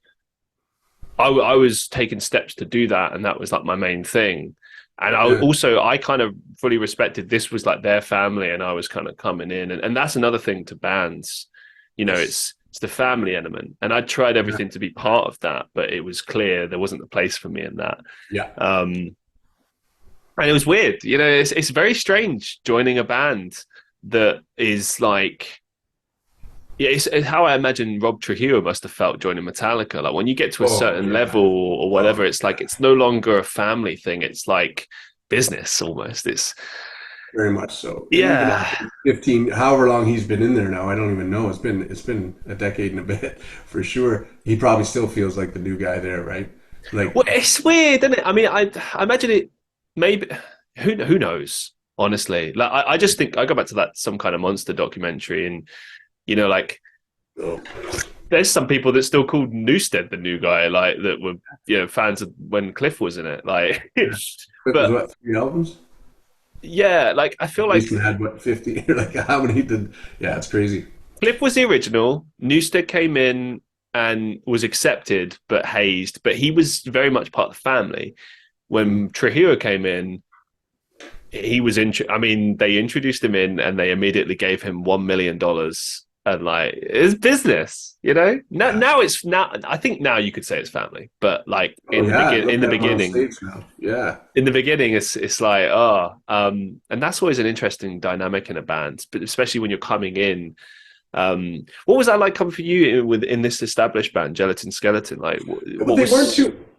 I was taking steps to do that. And that was like my main thing. And I kind of fully respected this was like their family, and I was kind of coming in. And that's another thing to bands, it's the family element. And I tried everything to be part of that, but it was clear there wasn't a place for me in that. Yeah. And it was weird, it's very strange joining a band that is like, it's how I imagine Rob Trujillo must have felt joining Metallica. Like when you get to a certain level or whatever, it's like it's no longer a family thing. It's like business almost. It's very much so. Yeah. 15, however long he's been in there now, I don't even know. It's been a decade and a bit for sure. He probably still feels like the new guy there, right? Like, well, it's weird, isn't it? I mean, I imagine it. Maybe who knows? Honestly, like I just think I go back to that Some Kind of Monster documentary, and there's some people that still called Newsted the new guy, like that were fans of when Cliff was in it. Like, but was 3 albums? Yeah, like I feel like Easton had 50. Like how many did? Yeah, it's crazy. Cliff was the original. Newsted came in and was accepted but hazed, but he was very much part of the family. When Trujillo came in, he was they introduced him in and they immediately gave him $1 million, and like it's business, Now I think now you could say it's family, but like in the beginning, in the beginning, it's like and that's always an interesting dynamic in a band, but especially when you're coming in, What was that like coming for you in this established band, Gelatin Skelatin? Like, But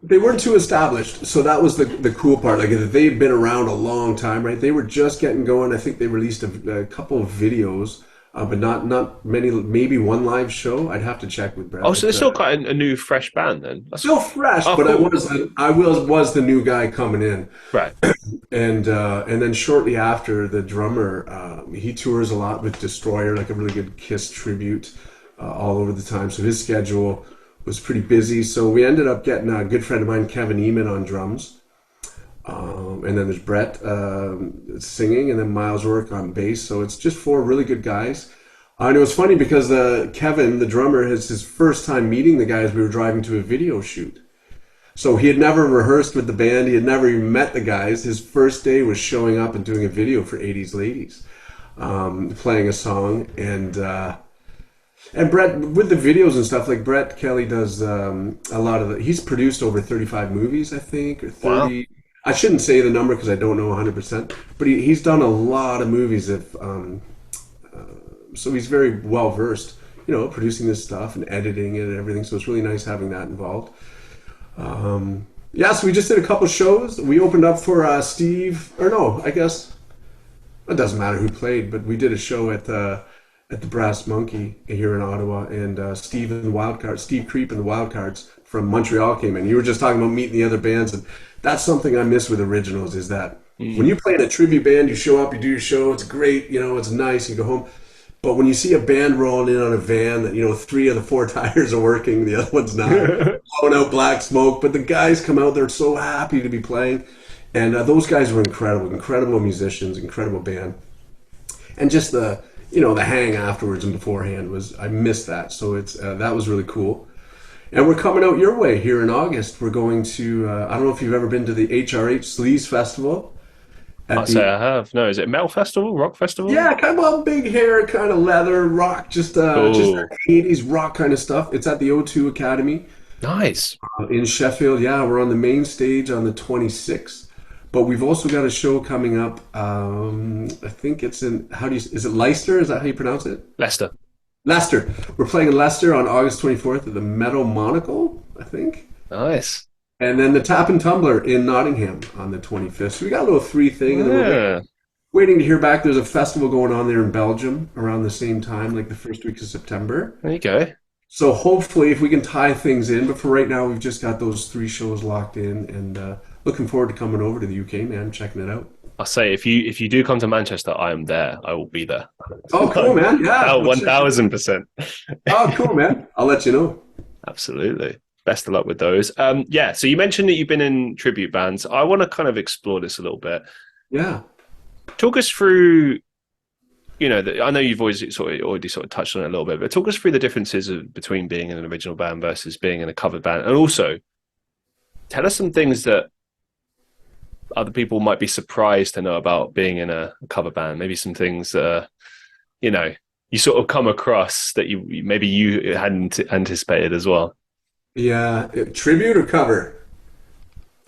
they weren't too established, so that was the cool part. Like they've been around a long time, right? They were just getting going. I think they released a couple of videos, but not many. Maybe one live show. I'd have to check with Brett. Oh, so they're still quite a new, fresh band then. That's Still fresh, but cool. I was the new guy coming in, Right. and then shortly after, the drummer he tours a lot with Destroyer, like a really good Kiss tribute, all over the time. So his schedule was pretty busy. So we ended up getting a good friend of mine, Kevin Eamon, on drums, and then there's Brett singing, and then Miles Rourke on bass. So it's just four really good guys. And it was funny because Kevin, the drummer, is his first time meeting the guys. We were driving to a video shoot. So he had never rehearsed with the band. He had never even met the guys. His first day was showing up and doing a video for 80s Ladies, playing a song. And Brett, with the videos and stuff, like Brett Kelly does a lot of he's produced over 35 movies, I think, or 30. Wow. I shouldn't say the number because I don't know 100%, but he's done a lot of movies. So he's very well versed, producing this stuff and editing it and everything. So it's really nice having that involved. So we just did a couple shows. We opened up for Steve, or no, I guess it doesn't matter who played, but we did a show at the Brass Monkey here in Ottawa, and Steve Creep and the Wildcards from Montreal came in. You were just talking about meeting the other bands, and that's something I miss with originals, is that when you play in a tribute band, you show up, you do your show, it's great, it's nice, you go home. But when you see a band rolling in on a van that, 3 of the 4 tires are working, the other one's not, blowing out black smoke, but the guys come out, they're so happy to be playing. And those guys were incredible musicians, incredible band. And just the hang afterwards and beforehand I missed that. So that was really cool. And we're coming out your way here in August. We're going to, I don't know if you've ever been to the HRH Sleaze Festival. I'd say I have. No, is it metal festival, rock festival? Yeah, kind of big hair, kind of leather, rock, just 80s rock kind of stuff. It's at the O2 Academy. Nice. In Sheffield. Yeah, we're on the main stage on the 26th. But we've also got a show coming up. I think it's in, is it Leicester? Is that how you pronounce it? Leicester. We're playing in Leicester on August 24th at the Meadow Monocle, I think. Nice. And then the Tap and Tumbler in Nottingham on the 25th. So we got a little 3 thing. And then we're waiting to hear back. There's a festival going on there in Belgium around the same time, like the first week of September. There you go. So hopefully if we can tie things in. But for right now, we've just got those 3 shows locked in, and looking forward to coming over to the UK, man, checking it out. I'll say, if you do come to Manchester, I am there. I will be there. Oh, cool, man. Yeah. 1000%. Oh, cool, man. I'll let you know. Absolutely. Best of luck with those. So you mentioned that you've been in tribute bands. I want to kind of explore this a little bit. Yeah. Talk us through, I know you've already sort of touched on it a little bit, but talk us through the differences between being in an original band versus being in a covered band. And also, tell us some things that other people might be surprised to know about being in a cover band. Maybe some things that, you sort of come across that you hadn't anticipated as well. Yeah, tribute or cover?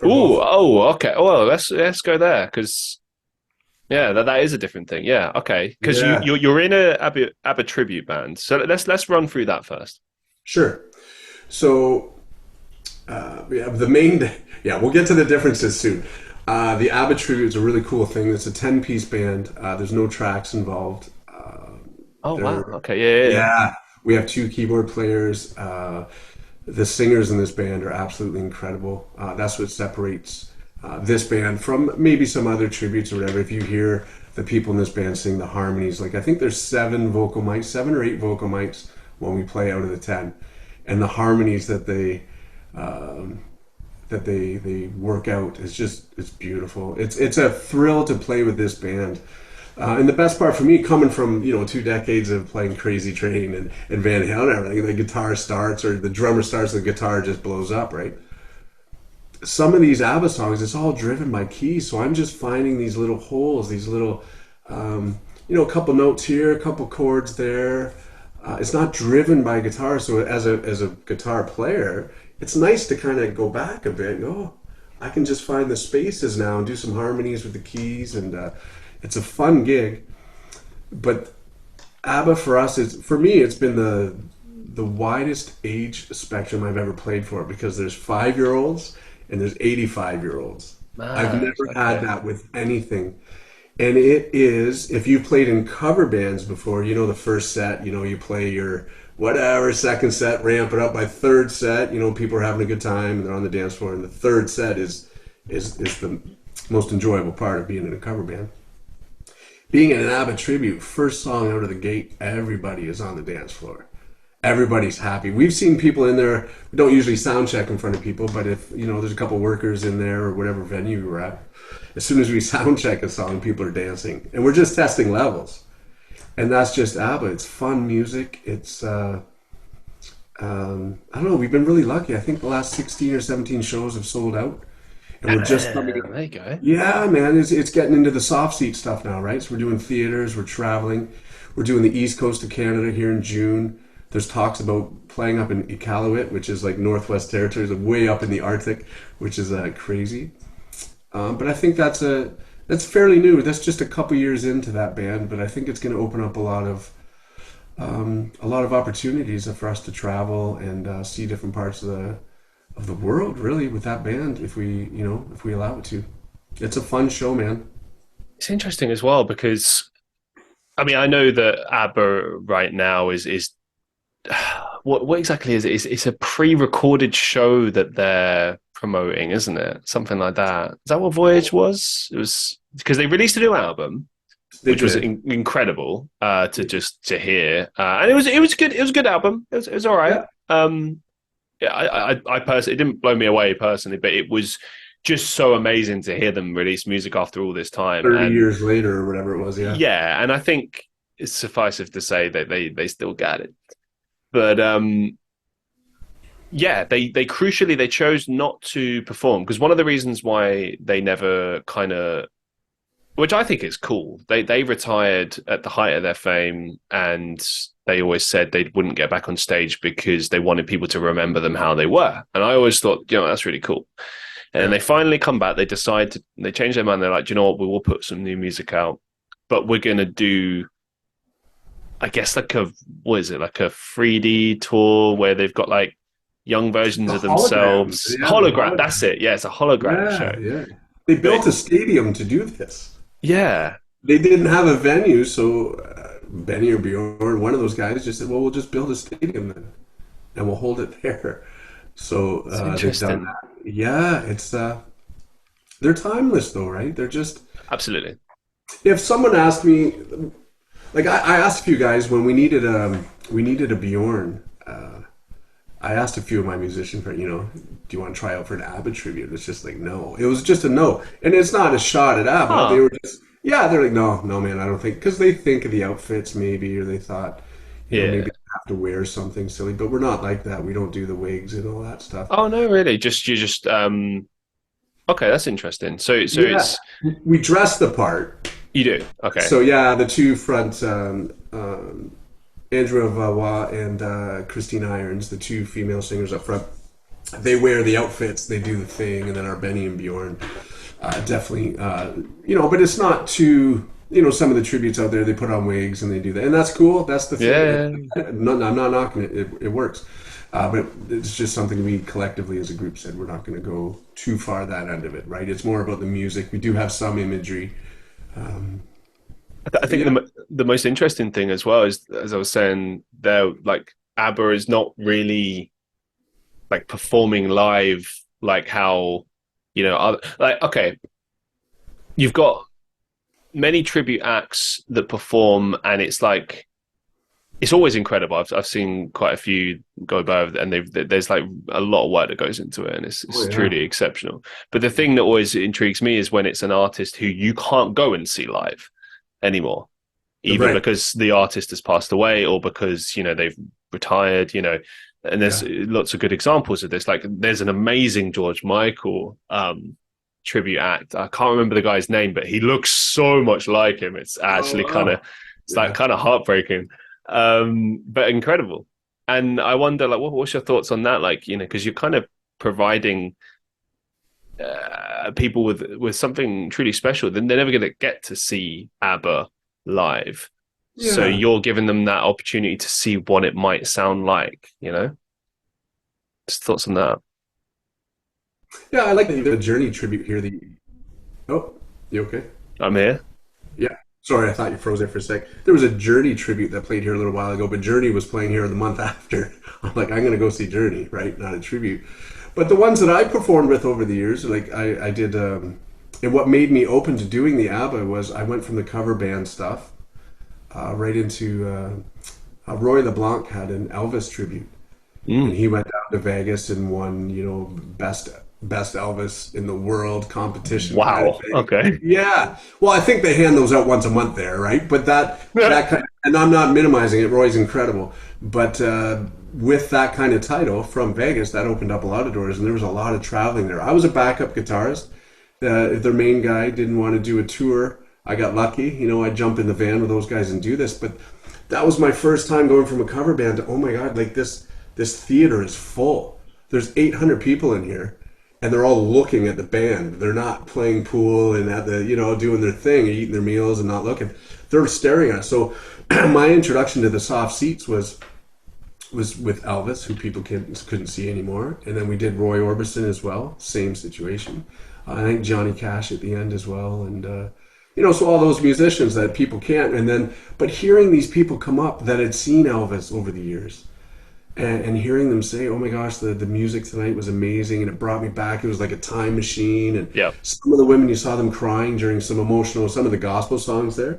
Okay. Well, let's go there, because that is a different thing. Yeah, okay. Because you're in a Abba tribute band, so let's run through that first. Sure. So we'll get to the differences soon. The Abba tribute is a really cool thing. It's a 10-piece band. There's no tracks involved. Wow. Okay. Yeah. We have 2 keyboard players. The singers in this band are absolutely incredible. That's what separates this band from maybe some other tributes or whatever. If you hear the people in this band sing the harmonies, like I think there's 7 or 8 vocal mics when we play out of the 10, and the harmonies that they work out it's beautiful. It's a thrill to play with this band. And the best part for me, coming from 2 decades of playing Crazy Train and Van Halen and everything, the guitar starts or the drummer starts, the guitar just blows up, right? Some of these Abba songs, it's all driven by keys, so I'm just finding these little holes, these little, a couple notes here, a couple chords there. It's not driven by guitar, so as a guitar player, it's nice to kind of go back a bit and go, I can just find the spaces now and do some harmonies with the keys, and it's a fun gig. But ABBA for us is, for me, it's been the widest age spectrum I've ever played for, because there's 5-year-olds and there's 85-year-olds. I've never had that with anything. And it is, if you've played in cover bands before, you know, the first set, you know, you play your whatever, second set, ramp it up by third set, you know, people are having a good time and they're on the dance floor, and the third set is the most enjoyable part of being in a cover band. Being in an ABBA tribute, first song out of the gate, everybody is on the dance floor. Everybody's happy. We've seen people in there. We don't usually sound check in front of people, but if, you know, there's a couple workers in there or whatever venue we're at, as soon as we sound check a song, people are dancing, and we're just testing levels. And that's just ABBA. It's fun music. It's I don't know. We've been really lucky. I think the last 16 or 17 shows have sold out, and we're just coming. There you go. Yeah, man. It's getting into the soft seat stuff now, right? So we're doing theaters. We're traveling. We're doing the east coast of Canada here in June. There's talks about playing up in Iqaluit, which is like Northwest Territories, way up in the Arctic, which is crazy. But I think that's fairly new. That's just a couple years into that band, but I think it's going to open up a lot of opportunities for us to travel and see different parts of the world, really, with that band, if we allow it to. It's a fun show, man. It's interesting as well because, I mean, I know that ABBA right now is what exactly is it? It's a pre-recorded show that they're promoting, isn't it? Something like that. Is that what Voyage was? It was because they released a new album, which was incredible to hear, and it was good. It was a good album. It was all right. I personally, it didn't blow me away personally, but it was just so amazing to hear them release music after all this time, 30 years later or whatever it was. Yeah, and I think it's suffice it to say that they still got it. But yeah, they crucially they chose not to perform, because one of the reasons why they never kind of, which I think is cool, they retired at the height of their fame, and they always said they wouldn't get back on stage because they wanted people to remember them how they were. And I always thought, you know, that's really cool. And they finally come back. They change their mind. They're like, do you know what? We will put some new music out, but we're going to do, I guess, like a 3D tour where they've got like young versions of themselves. Hologram. That's it. Yeah, it's a hologram show. Yeah. They built a stadium to do this. Yeah. They didn't have a venue, so Benny or Bjorn, one of those guys, just said, well, we'll just build a stadium then, and we'll hold it there. So they've done that. Yeah, it's they're timeless though, right? They're just... Absolutely. If someone asked me, like I asked a few guys when we needed a Bjorn, I asked a few of my musician friends, you know, do you want to try out for an ABBA tribute? It's just like, no. It was just a no. And it's not a shot at ABBA. Huh. They were just, they're like, no, man, I don't think, because they think of the outfits maybe, or they thought, you know, maybe they have to wear something silly, but we're not like that. We don't do the wigs and all that stuff. Oh, no, really? Okay, that's interesting. So it's... We dress the part. You do? Okay. So the two front, Andrea Valois and Christine Irons, the two female singers up front, they wear the outfits, they do the thing, and then our Benny and Bjorn definitely, but it's not too, some of the tributes out there, they put on wigs and they do that, and that's cool. That's the thing. Yeah. I'm not knocking it. It works. But it's just something we collectively as a group said we're not going to go too far that end of it, right? It's more about the music. We do have some imagery. I think the most interesting thing as well is, as I was saying, they're like, ABBA is not really like performing live like how, okay, you've got many tribute acts that perform, and it's like, it's always incredible. I've seen quite a few go by, and there's like a lot of work that goes into it, and it's truly exceptional. But the thing that always intrigues me is when it's an artist who you can't go and see live anymore, either because the artist has passed away or because they've retired. And there's lots of good examples of this. Like there's an amazing George Michael tribute act. I can't remember the guy's name, but he looks so much like him. It's actually kind of heartbreaking. But incredible. And I wonder, like, what's your thoughts on that? Like, because you're kind of providing people with something truly special. Then they're never going to get to see ABBA live. So Yeah. you're giving them that opportunity to see what it might sound like, you know? Just thoughts on that. Yeah, I like the Journey tribute here. Oh, you okay? I'm here. Yeah. Sorry, I thought you froze there for a sec. There was a Journey tribute that played here a little while ago, but Journey was playing here the month after. I'm like, I'm going to go see Journey, right? Not a tribute. But the ones that I performed with over the years, like I did, and what made me open to doing the ABBA was I went from the cover band stuff right into Roy LeBlanc had an Elvis tribute. And Mm. he went down to Vegas and won, best Elvis in the world competition kind of Wow. thing. Okay. Yeah. Well, I think they hand those out once a month there, right? But that kind and I'm not minimizing it. Roy's incredible, but with that kind of title from Vegas, that opened up a lot of doors, and there was a lot of traveling there. I was a backup guitarist. If their main guy didn't want to do a tour, I got lucky. I'd jump in the van with those guys and do this. But that was my first time going from a cover band to, oh my God, like this theater is full. There's 800 people in here, and they're all looking at the band. They're not playing pool and at the, doing their thing, eating their meals and not looking. They're staring at us. So my introduction to the soft seats was with Elvis, who people couldn't see anymore. And then we did Roy Orbison as well. Same situation. I think Johnny Cash at the end as well. And, so all those musicians that people can't. But hearing these people come up that had seen Elvis over the years, and hearing them say, "Oh my gosh, the music tonight was amazing," and it brought me back. It was like a time machine. And Yeah. some of the women, you saw them crying during some of the gospel songs there.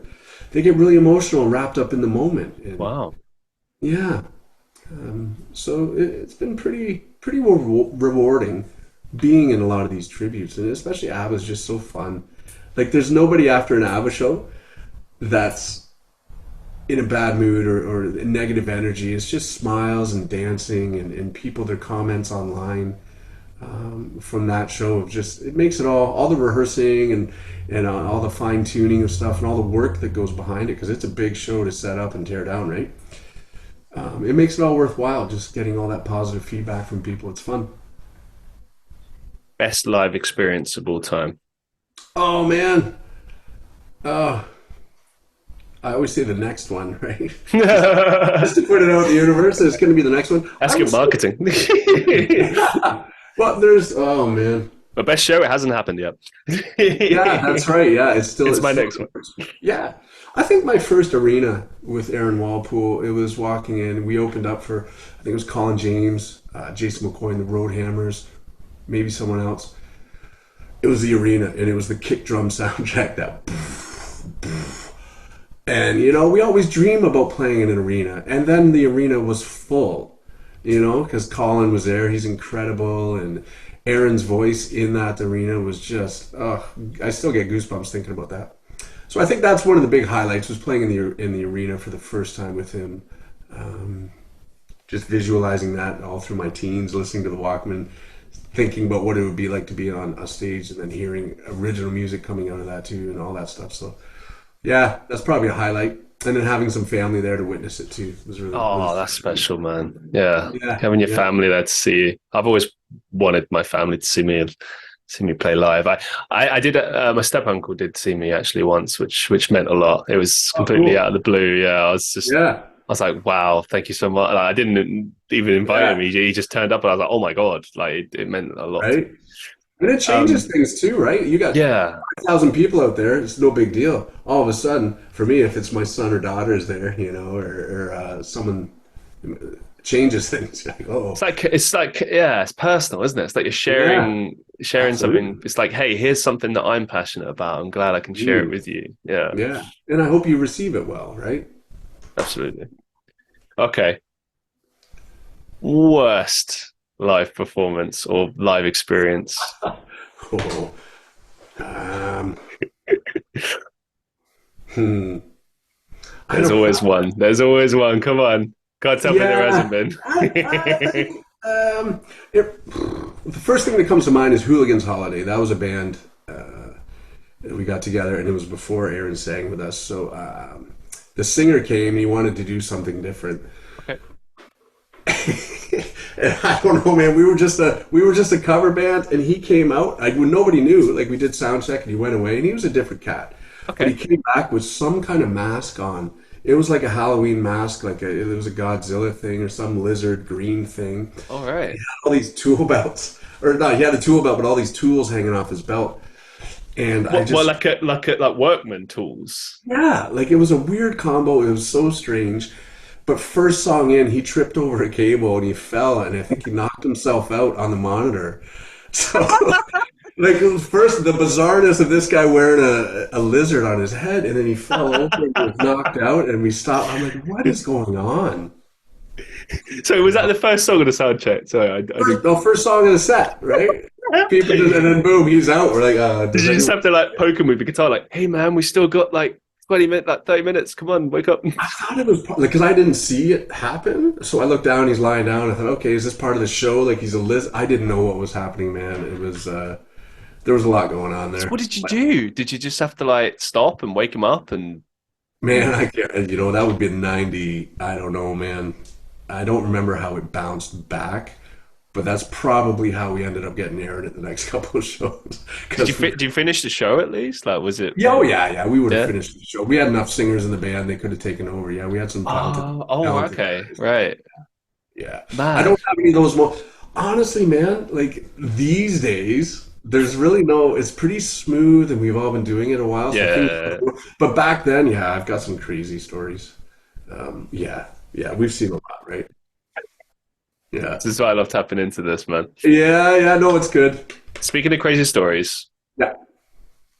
They get really emotional and wrapped up in the moment. And Wow. yeah, so it's been pretty rewarding being in a lot of these tributes, and especially ABBA is just so fun. Like, there's nobody after an ABBA show that's in a bad mood or negative energy. It's just smiles and dancing and people, their comments online from that show of just, it makes it all the rehearsing and all the fine tuning of stuff and all the work that goes behind it, because it's a big show to set up and tear down, right? It makes it all worthwhile, just getting all that positive feedback from people. It's fun. Best live experience of all time. Oh man, I always say the next one, right? Just to put it out in the universe, it's going to be the next one. That's good marketing. Well, oh man, My best show, it hasn't happened yet. yeah, that's right. Yeah, it's my next one. Yeah, I think my first arena with Aaron Walpole, it was walking in. We opened up for, I think it was Colin James, Jason McCoy and the Roadhammers, maybe someone else. It was the arena, and it was the kick drum soundtrack that. And we always dream about playing in an arena, and then the arena was full, because Colin was there. He's incredible, and Aaron's voice in that arena was just, I still get goosebumps thinking about that. So I think that's one of the big highlights, was playing in the arena for the first time with him. Just visualizing that all through my teens, listening to the Walkman, thinking about what it would be like to be on a stage, and then hearing original music coming out of that too, and all that stuff. So yeah, that's probably a highlight. And then having some family there to witness it too was really. Oh, that's special, man. Yeah. Yeah, Having your yeah. family there to see you. I've always wanted my family to see me play live. I did. My step uncle did see me actually once, which meant a lot. It was completely cool. out of the blue. Yeah, I was like, wow, thank you so much. Like, I didn't even invite him. He just turned up, and I was like, oh my God, like it meant a lot. Right. And it changes things too, right? You got 5,000 people out there. It's no big deal. All of a sudden, for me, if it's my son or daughter is there, or someone, it changes things. Like, oh, It's like it's personal, isn't it? It's like you're sharing absolutely. something. It's like, hey, here's something that I'm passionate about. I'm glad I can share it with you. Yeah, Yeah, and I hope you receive it well, right? absolutely. Okay. Worst live performance or live experience. Oh. Hmm. There's always one. There's always one. Come on. God tell me there hasn't been. The first thing that comes to mind is Hooligans Holiday. That was a band that we got together, and it was before Aaron sang with us. So the singer came, and he wanted to do something different. Okay. And I don't know, man. We were just a cover band, and he came out. Nobody knew. Like, we did sound check, and he went away, and he was a different cat. Okay. But he came back with some kind of mask on, It was like a Halloween mask, it was a Godzilla thing or some lizard green thing. All right. All these tool belts, or not, he had a tool belt, but all these tools hanging off his belt. And I What just, like workman tools? yeah, like it was a weird combo. It was so strange. But first song in, he tripped over a cable and he fell, and I think he knocked himself out on the monitor. So, like, it was first the bizarreness of this guy wearing a lizard on his head, and then he fell over and was knocked out, and we stopped. I'm like, what is going on? So was that the first song of the sound check? Sorry, I didn't. First song in the set, right? People just, and then boom, he's out. We're like, Did you just have to like poke him with the guitar, like, "Hey man, we still got like 20 minutes, like 30 minutes. Come on, wake up." I thought it was because I didn't see it happen. So I looked down, he's lying down. I thought, okay, is this part of the show? Like he's a list. I didn't know what was happening, man. It was there was a lot going on there. So what did you do? Did you just have to like stop and wake him up and? Man, I can't. That would be 90. I don't know, man. I don't remember how it bounced back, but that's probably how we ended up getting aired at the next couple of shows. Did you finish the show at least? Like, was it? Yeah, oh yeah. We would have Yeah. finished the show. We had enough singers in the band; they could have taken over. Yeah, we had some talented Okay, guys. right. Yeah, I Man. don't have any of those. Honestly, man, like these days, there's really no. It's pretty smooth, and we've all been doing it a while. So Yeah. but back then, yeah, I've got some crazy stories. Yeah, we've seen a lot, right? Yeah, This is why I love tapping into this, man. yeah. No, it's good. Speaking of crazy stories, Yeah.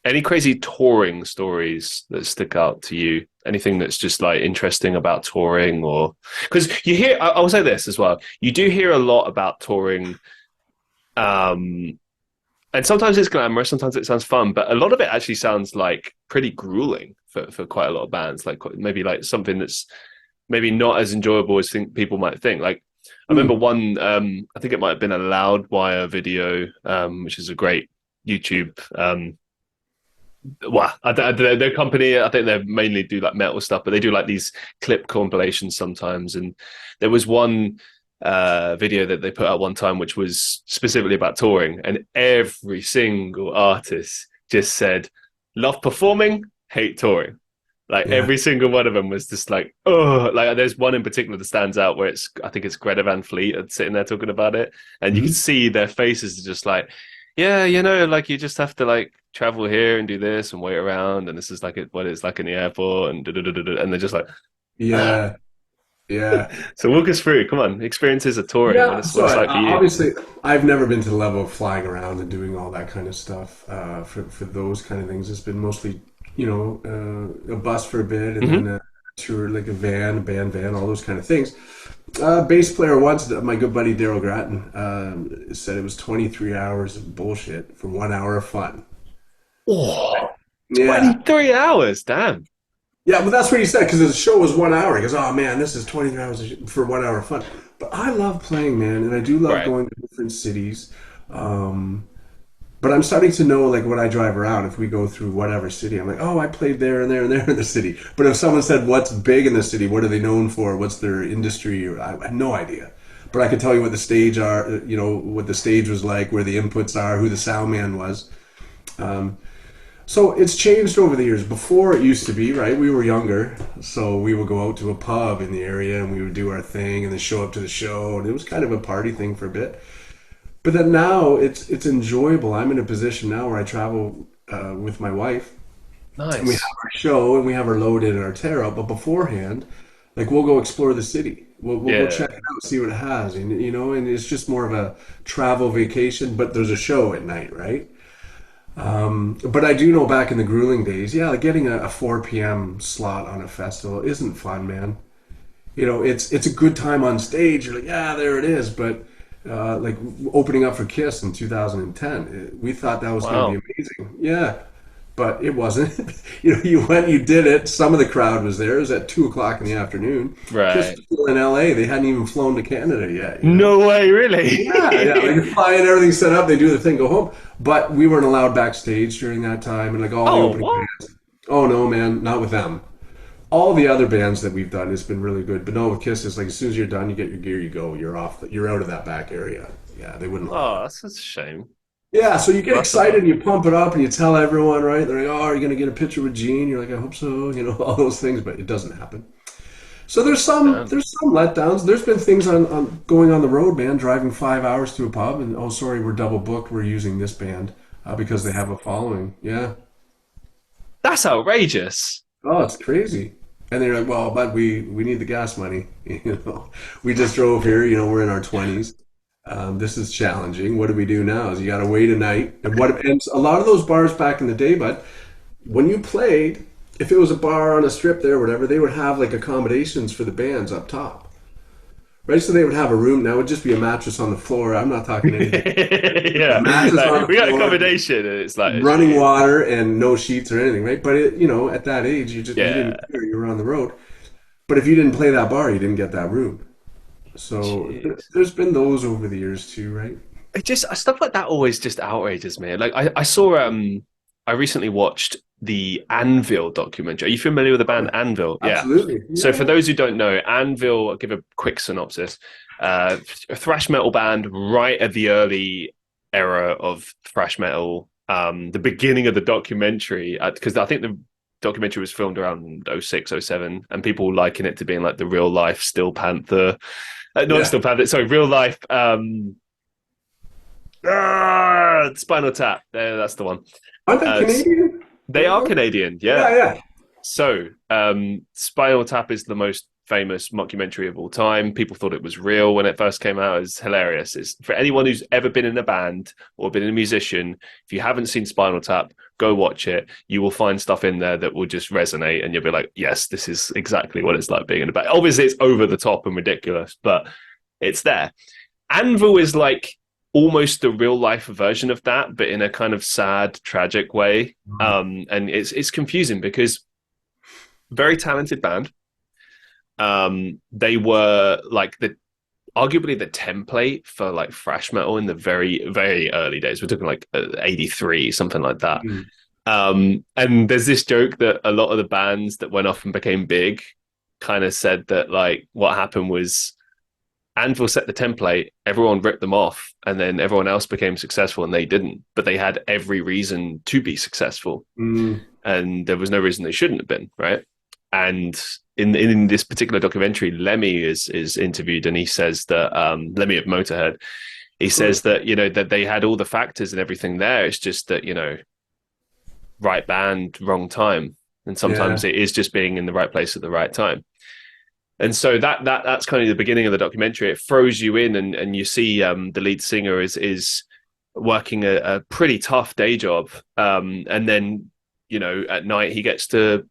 any crazy touring stories that stick out to you? Anything that's just like interesting about touring, or because you hear, I'll say this as well. You do hear a lot about touring, um, and sometimes it's glamorous, sometimes it sounds fun, but a lot of it actually sounds like pretty grueling for quite a lot of bands. Like maybe like something that's maybe not as enjoyable as people might think. Like I remember Mm. one, I think it might have been a Loudwire video, which is a great YouTube. Well, their company, I think they mainly do like metal stuff, but they do like these clip compilations sometimes. And there was one video that they put out one time, which was specifically about touring, and every single artist just said, "Love performing, hate touring." Like Yeah. every single one of them was just like, oh, like there's one in particular that stands out where I think it's Greta Van Fleet sitting there talking about it, and you can Mhm. see their faces are just like, yeah, like you just have to like travel here and do this and wait around, and this is like what it's like in the airport, and and they're just like, ah. Yeah. Yeah. So walk us through, come on, experiences of touring, Yeah. what So it's like for you. obviously, I've never been to the level of flying around and doing all that kind of stuff. For those kind of things, it's been mostly, a bus for a bit and then Hmm. a tour, like a van, a band van, all those kind of things. Bass player once, my good buddy Daryl Grattan, said it was 23 hours of bullshit for 1 hour of fun. Oh, Yeah. 23 hours, damn. Yeah, but that's what he said because the show was 1 hour. He goes, "Oh man, this is 23 hours for 1 hour of fun." But I love playing, man, and I do love Right. going to different cities. Um, but I'm starting to know, like, when I drive around, if we go through whatever city, I'm like, "Oh, I played there and there and there in the city." But if someone said, "What's big in the city? What are they known for? What's their industry?" I had no idea. But I could tell you what the stage are, what the stage was like, where the inputs are, who the sound man was. Um, So it's changed over the years. Before it used to be, right? We were younger, so we would go out to a pub in the area and we would do our thing and then show up to the show, and it was kind of a party thing for a bit. But then now it's enjoyable. I'm in a position now where I travel with my wife, and we have Nice. our show and we have our load in and our tear out. But beforehand, like we'll go explore the city. We'll go check Yeah. it out, see what it has, and and it's just more of a travel vacation. But there's a show at night, right? But I do know back in the grueling days, yeah, like getting a 4 p.m. slot on a festival isn't fun, man. It's a good time on stage. You're like, yeah, there it is. But like opening up for Kiss in 2010, we thought that was going to be Wow. amazing. Yeah, but it wasn't. You went, you did it. Some of the crowd was there. It was at 2 o'clock in the afternoon. Kiss Right. was still in LA. They hadn't even flown to Canada yet. No way, really? Yeah, like flying, everything set up, they do the thing, go home. But we weren't allowed backstage during that time, and like all the Oh, opening what? bands. Oh no, man, not with them. All the other bands that we've done, it's been really good. But no, with Kiss, it's like as soon as you're done, you get your gear, you go, you're off, you're out of that back area. Yeah, they wouldn't allow Oh, it. that's a shame. Yeah, so you get That's excited about. and you pump it up and you tell everyone, right? They're like, "Oh, are you going to get a picture with Gene?" You're like, "I hope so," all those things, but it doesn't happen. So Damn. there's some letdowns. There's been things on going on the road, man, driving 5 hours to a pub, and oh, sorry, we're double booked. We're using this band because they have a following. Yeah. That's outrageous. Oh, it's crazy. And they're like, well, but we need the gas money. We just drove here. We're in our 20s. This is challenging. What do we do now? Is you got to wait a night. And a lot of those bars back in the day, but when you played, if it was a bar on a strip there or whatever, they would have like accommodations for the bands up top, right? So they would have a room. Now it would just be a mattress on the floor. I'm not talking anything. A Yeah, mattress on like the we got floor, accommodation, and it's like, running water, and no sheets or anything, right? But at that age, you yeah, didn't care. You were on the road. But if you didn't play that bar, you didn't get that room. So jeez. there's been those over the years too, right? It just stuff like that always just outrages me. Like I saw I recently watched the Anvil documentary. Are you familiar with the band Anvil? Yeah. Absolutely. So for Yeah. those who don't know, Anvil, I'll give a quick synopsis. A thrash metal band right at the early era of thrash metal. The beginning of the documentary, because I think the documentary was filmed around 06, 07, and people liken it to being like the real life Steel Panther. Not Yeah. Steel Panther, sorry, real life Spinal Tap. That's the one. Aren't they Uh, Canadian? they are Canadian, yeah. Yeah, yeah. So, Spinal Tap is the most famous mockumentary of all time. People thought it was real when it first came out. It's hilarious. It's for anyone who's ever been in a band or been a musician. If you haven't seen Spinal Tap, go watch it. You will find stuff in there that will just resonate, and you'll be like, "Yes, this is exactly what it's like being in a band." Obviously, it's over the top and ridiculous, but it's there. Anvil is like almost the real life version of that, but in a kind of sad, tragic way. And it's confusing because very talented band. They were like arguably the template for like thrash metal in the very, very early days. We're talking like 83, something like that. Mm. And there's this joke that a lot of the bands that went off and became big kind of said that like what happened was Anvil set the template, everyone ripped them off, and then everyone else became successful and they didn't. But they had every reason to be successful. Mm. And there was no reason they shouldn't have been, right? And in this particular documentary, Lemmy is interviewed, and he says that Lemmy of Motorhead, he says that that they had all the factors and everything there. It's just that right band, wrong time, and Yeah. sometimes it is just being in the right place at the right time. And so that's kind of the beginning of the documentary. It throws you in, and you see the lead singer is working a pretty tough day job, and then at night he gets to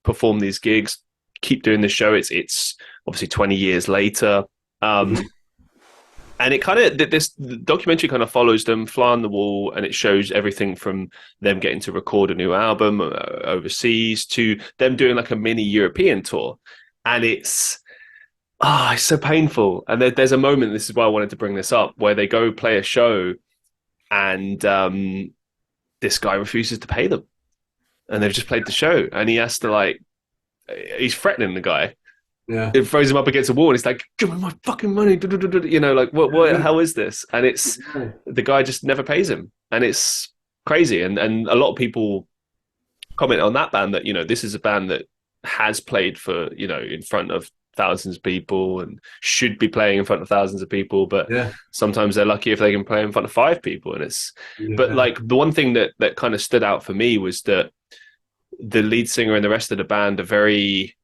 perform these gigs, keep doing the show. It's obviously 20 years later, and it kind of this documentary kind of follows them fly on the wall, and it shows everything from them getting to record a new album overseas to them doing like a mini European tour. And it's so painful. And there's a moment, this is why I wanted to bring this up, where they go play a show, and this guy refuses to pay them, and they've just played the show, and he has to he's threatening the guy. Yeah. It throws him up against a wall, and he's like, "Give me my fucking money!" Like what? How is this? And it's the guy just never pays him, and it's crazy. And a lot of people comment on that band that this is a band that has played for in front of thousands of people and should be playing in front of thousands of people, but Yeah. sometimes they're lucky if they can play in front of 5 people. And but Yeah. like the one thing that kind of stood out for me was that the lead singer and the rest of the band are very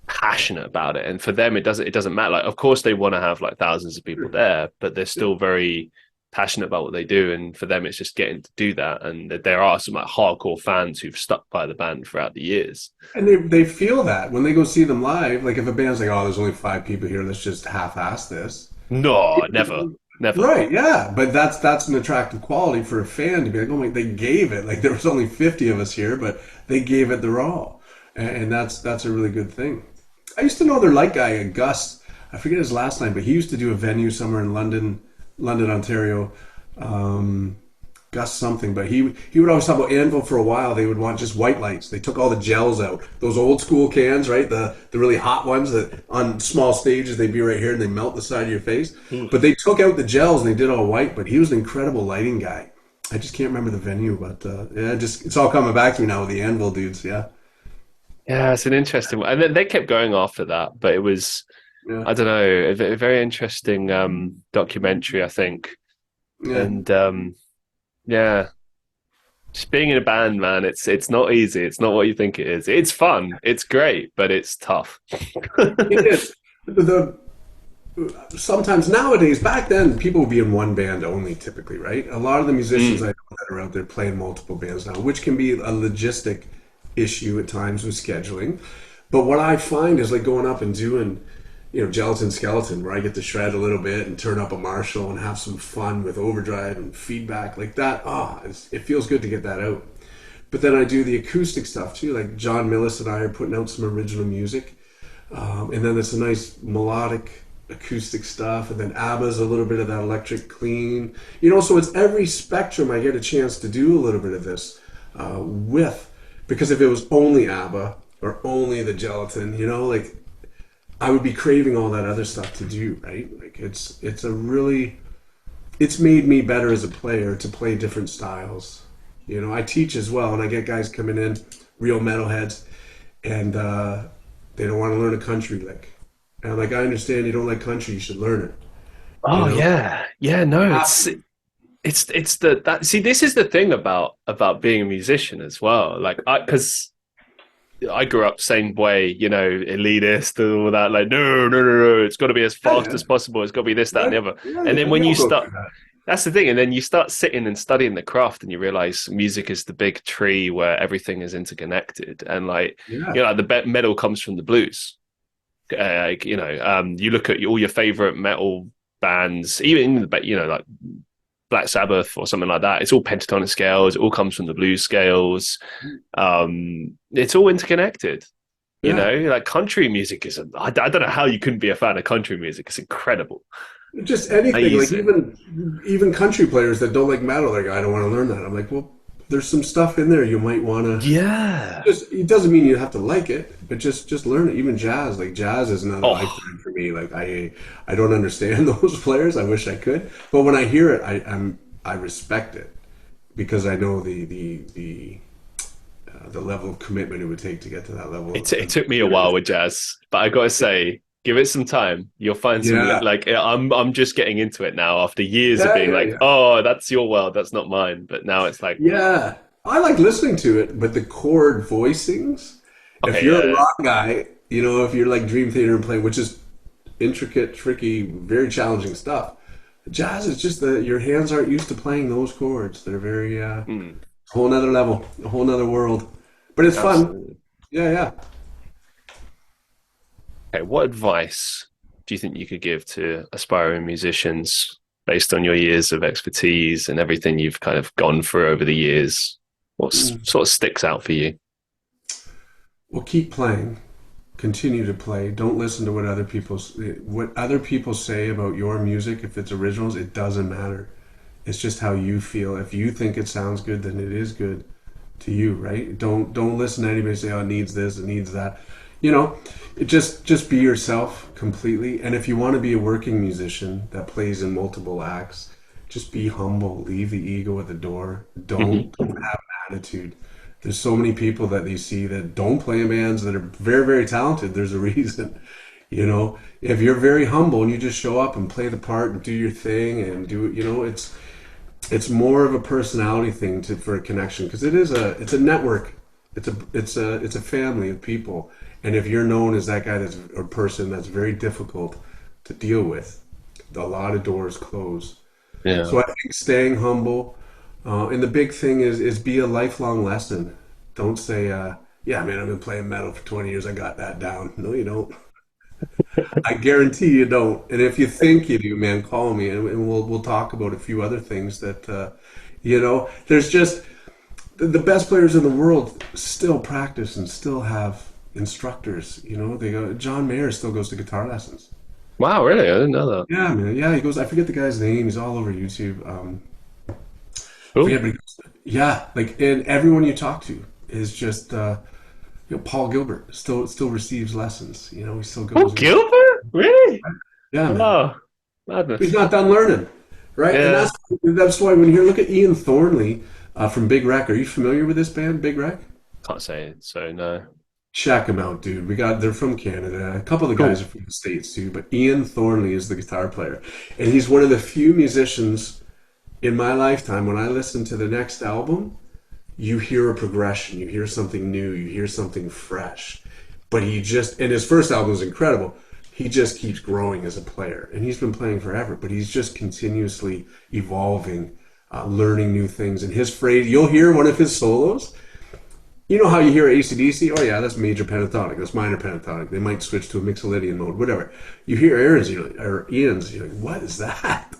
passionate about it, and for them it doesn't matter. Like, of course they want to have like thousands of people there, but they're still very passionate about what they do, and for them it's just getting to do that. And there are some like hardcore fans who've stuck by the band throughout the years. And they feel that when they go see them live. Like if a band's like, "Oh, there's only 5 people here. Let's just half-ass this." No, never. Right? Yeah. But that's an attractive quality for a fan to be like, "Oh my, they gave it. Like there was only 50 of us here, but they gave it their all," and that's a really good thing. I used to know their light guy, Gus. I forget his last name, but he used to do a venue somewhere in London, Ontario. Gus something, but he would always talk about Anvil. For a while they would want just white lights. They took all the gels out, those old school cans, right, the really hot ones that on small stages they'd be right here and they melt the side of your face. But they took out the gels and they did all white. But he was an incredible lighting guy. I just can't remember the venue, but yeah, just it's all coming back to me now with the Anvil dudes. Yeah, it's an interesting one. And then they kept going after that, but it was, yeah, I don't know, a very interesting documentary, I think. yeah. And yeah, just being in a band, man, it's not easy. It's not what you think it is. It's fun. It's great, but it's tough. It is. Sometimes nowadays, back then, people would be in one band only typically, right? A lot of the musicians I know that are out there playing multiple bands now, which can be a logistic issue at times with scheduling. But what I find is like going up and doing, Gelatin Skeleton, where I get to shred a little bit and turn up a Marshall and have some fun with overdrive and feedback like that. It feels good to get that out. But then I do the acoustic stuff too, like John Millis and I are putting out some original music. And then there's a nice melodic acoustic stuff, and then Abba's a little bit of that electric clean. So it's every spectrum I get a chance to do a little bit of this with, because if it was only Abba or only the Gelatin, like I would be craving all that other stuff to do, right? Like it's made me better as a player to play different styles. I teach as well, and I get guys coming in, real metalheads, and they don't want to learn a country lick. And I'm like, I understand you don't like country, you should learn it. No, see, this is the thing about being a musician as well. Like, because I grew up same way, elitist and all that. Like, no, it's got to be as fast as possible. It's got to be this, that, and the other. And then when you start, that's the thing. And then you start sitting and studying the craft, and you realize music is the big tree where everything is interconnected. And like, the metal comes from the blues. You look at all your favorite metal bands, even like Black Sabbath or something like that. It's all pentatonic scales. It all comes from the blues scales. It's all interconnected. Like country music is. I don't know how you couldn't be a fan of country music. It's incredible. Just anything. Amazing. Like even country players that don't like metal, like I don't want to learn that. I'm like, well, there's some stuff in there you might want to. Yeah. It doesn't mean you have to like it, but just learn it. Even jazz, like jazz is another lifetime for me. Like I don't understand those players. I wish I could, but when I hear it, I respect it because I know the level of commitment it would take to get to that level. It took me a while with jazz, but I gotta say, give it some time. You'll find some like I'm just getting into it now after years of being oh, that's your world, that's not mine. But now it's like I like listening to it, but the chord voicings. If you're a rock guy, if you're like Dream Theater and playing, which is intricate, tricky, very challenging stuff. Jazz is just your hands aren't used to playing those chords. They're very a whole nother level, a whole nother world. But it's fun. Yeah. Okay, what advice do you think you could give to aspiring musicians based on your years of expertise and everything you've kind of gone through over the years? What sort of sticks out for you? Well, keep playing. Continue to play. Don't listen to what other people say about your music. If it's originals, it doesn't matter. It's just how you feel. If you think it sounds good, then it is good to you, right? Don't listen to anybody say, "Oh, it needs this, it needs that." Just be yourself completely. And if you want to be a working musician that plays in multiple acts, just be humble. Leave the ego at the door. Don't have an attitude. There's so many people that you see that don't play in bands that are very, very talented. There's a reason. If you're very humble and you just show up and play the part and do your thing and do it, it's more of a personality thing for a connection, because it's a network. It's a family of people. And if you're known as that guy that's a person that's very difficult to deal with, a lot of doors close. Yeah. So I think staying humble, and the big thing is be a lifelong lesson. Don't say, yeah, man, I've been playing metal for 20 years. I got that down. No, you don't. I guarantee you don't. And if you think you do, man, call me and we'll talk about a few other things that, there's just the best players in the world still practice and still have instructors. They go. John Mayer still goes to guitar lessons. Wow, really? I didn't know that. Yeah, man. Yeah, he goes. I forget the guy's name. He's all over YouTube. Cool. Forget what he goes. Yeah, like and everyone you talk to is just Paul Gilbert still receives lessons. He still Oh, goes and Gilbert? Really? yeah, man. Oh, He's madness. not done learning, right? And Yeah. that's why when you look at Ian Thornley from Big Wreck, are you familiar with this band, Big Wreck? Can't say it, so no. Check them out, dude. They're from Canada. A couple of the guys Cool. are from the States too, but Ian Thornley is the guitar player, and he's one of the few musicians in my lifetime when I listen to the next album, you hear a progression, you hear something new, you hear something fresh. But and his first album is incredible. He just keeps growing as a player, and he's been playing forever. But he's just continuously evolving, learning new things. And his phrase, you'll hear one of his solos. You know how you hear AC/DC? Oh yeah, that's major pentatonic. That's minor pentatonic. They might switch to a mixolydian mode, whatever. You hear or Ian's, you're like, what is that?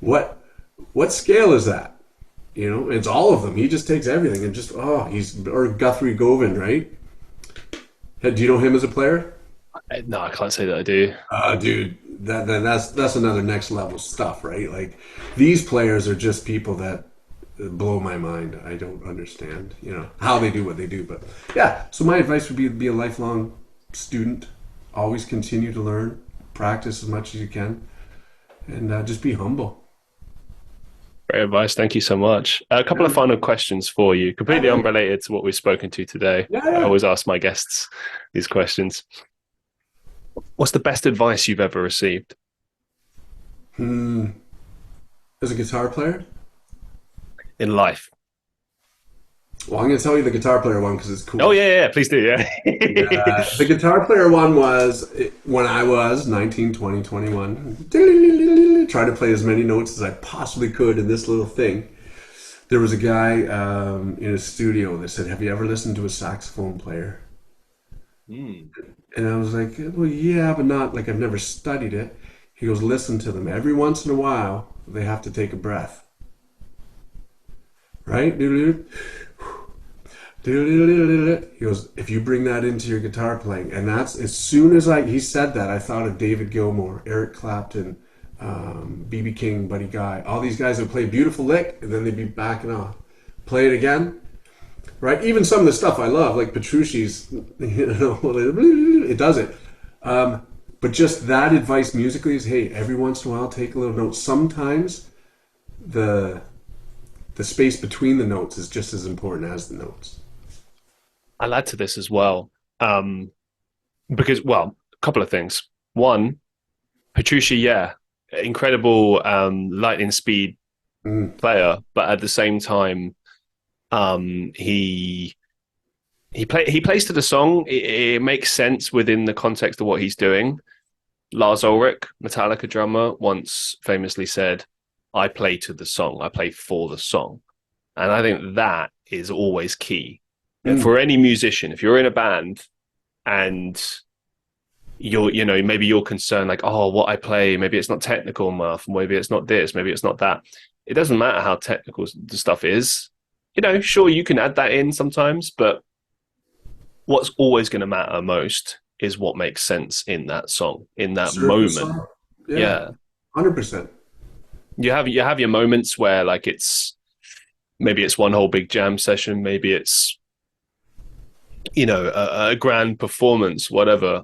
What what scale is that? It's all of them. He just takes everything and or Guthrie Govan, right? Do you know him as a player? No, I can't say that I do. Dude, that's another next level stuff, right? Like these players are just people that blow my mind. I don't understand, how they do what they do, but yeah. So my advice would be a lifelong student. Always continue to learn, practice as much as you can, and just be humble. Great advice. Thank you so much. A couple Yeah, of final questions for you, completely yeah, unrelated to what we've spoken to today. yeah. I Yeah. always ask my guests these questions. What's the best advice you've ever received Hmm. As a guitar player, in life? well, I'm going to tell you the guitar player one because it's Oh, cool. yeah, yeah, please do. Yeah. Yeah, the guitar player one was when I was 19, 20, 21, trying to play as many notes as I possibly could in this little thing. There was a guy in a studio that said, "Have you ever listened to a saxophone player?" Hmm. And I was like, "Well, yeah, but not like I've never studied it." He goes, "Listen to them. Every once in a while, they have to take a breath, right? He goes, if you bring that into your guitar playing, and that's as soon as he said that, I thought of David Gilmour, Eric Clapton, BB King, Buddy Guy, all these guys that play a beautiful lick and then they'd be backing off. Play it again, right? Even some of the stuff I love, like Petrucci's, it does it. But just that advice musically is, hey, every once in a while, take a little note. Sometimes the space between the notes is just as important as the notes. I'll add to this as well. Because, well, a couple of things. One, Petrucci, yeah, incredible lightning speed Mm. player, but at the same time, he he plays to the song. It makes sense within the context of what he's doing. Lars Ulrich, Metallica drummer, once famously said, "I play to the song. I play for the song," and I think that is always key. And Mm. for any musician, if you're in a band and maybe you're concerned like, oh, what I play, maybe it's not technical enough, maybe it's not this, maybe it's not that. It doesn't matter how technical the stuff is. Sure, you can add that in sometimes, but what's always going to matter most is what makes sense in that song, in that Serve the moment. song. Yeah, Yeah. 100%. You have your moments where like maybe it's one whole big jam session, maybe it's a grand performance, whatever.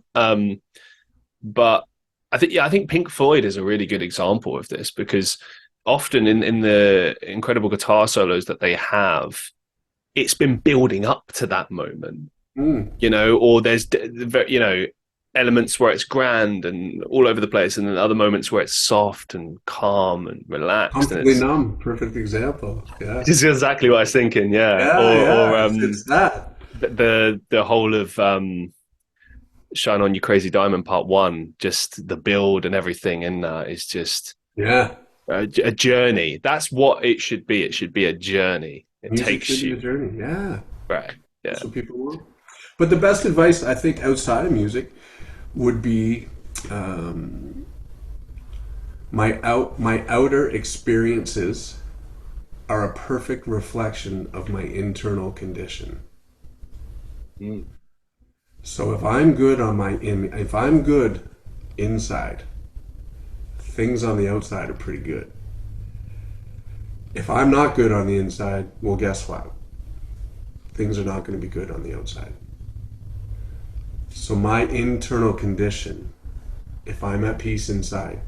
But I think Pink Floyd is a really good example of this because often in the incredible guitar solos that they have, it's been building up to that moment, Mm. or there's elements where it's grand and all over the place, and then other moments where it's soft and calm and relaxed, and Comfortably it's numb. Perfect example. Yeah. this is exactly what I was thinking, yeah. Yeah, Or yeah. It's that. the whole of Shine On You Crazy Diamond Part One, just the build and everything in that is just Yeah. a journey. That's what it should be. It should be a journey. It Music should takes be a you journey. Yeah. right. Yeah. That's what people want. But the best advice, I think, outside of music would be my outer experiences are a perfect reflection of my internal condition. Mm. So if I'm good inside, things on the outside are pretty good. If I'm not good on the inside, well, guess what? Things are not going to be good on the outside. So my internal condition, if I'm at peace inside,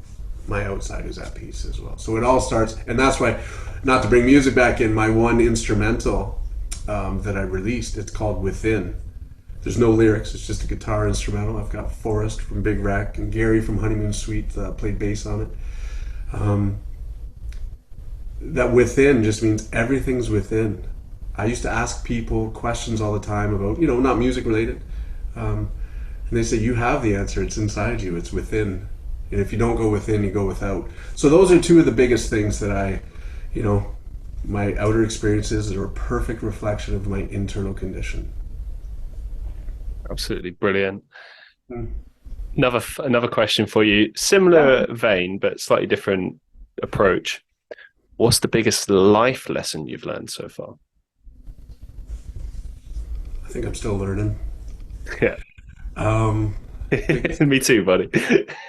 my outside is at peace as well. So it all starts, and that's why, not to bring music back in, my one instrumental that I released, it's called Within. There's no lyrics, it's just a guitar instrumental. I've got Forrest from Big Wreck and Gary from Honeymoon Suite played bass on it. That within just means everything's within. I used to ask people questions all the time about, not music related. And they say, you have the answer, it's inside you, it's within. And if you don't go within, you go without. So those are two of the biggest things that my outer experiences are a perfect reflection of my internal condition. Absolutely brilliant. Another question for you. Similar vein, but slightly different approach. What's the biggest life lesson you've learned so far? I think I'm still learning. Yeah. Me too, buddy.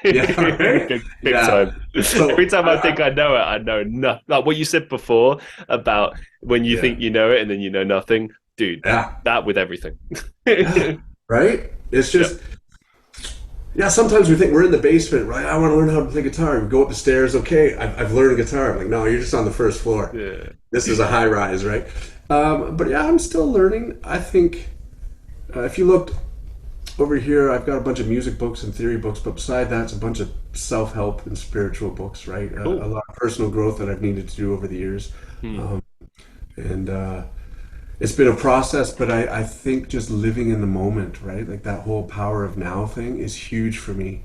Yeah, right? Big time. So, every time I think I know it, I know nothing. Like what you said before about when you think you know it and then you know nothing. Dude, that with everything. Right? It's just, sometimes we think we're in the basement, right? I want to learn how to play guitar. We go up the stairs, okay, I've learned guitar. I'm like, no, you're just on the first floor. Yeah. This is a high rise, right? But I'm still learning. I think if you looked over here, I've got a bunch of music books and theory books, but beside that, it's a bunch of self-help and spiritual books, right? Cool. A lot of personal growth that I've needed to do over the years. It's been a process, but I think just living in the moment, right? Like that whole power of now thing is huge for me.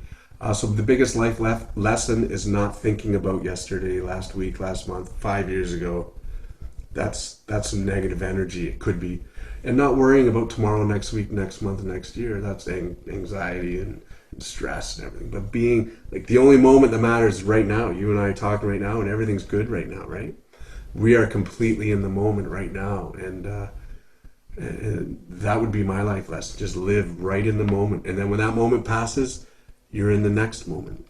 So the biggest life lesson is not thinking about yesterday, last week, last month, 5 years ago. That's some negative energy. It could be. And not worrying about tomorrow, next week, next month, next year. That's anxiety and stress and everything. But being like the only moment that matters is right now. You and I are talking right now and everything's good right now, right? We are completely in the moment right now, and that would be my life lesson. Just live right in the moment, and then when that moment passes, you're in the next moment.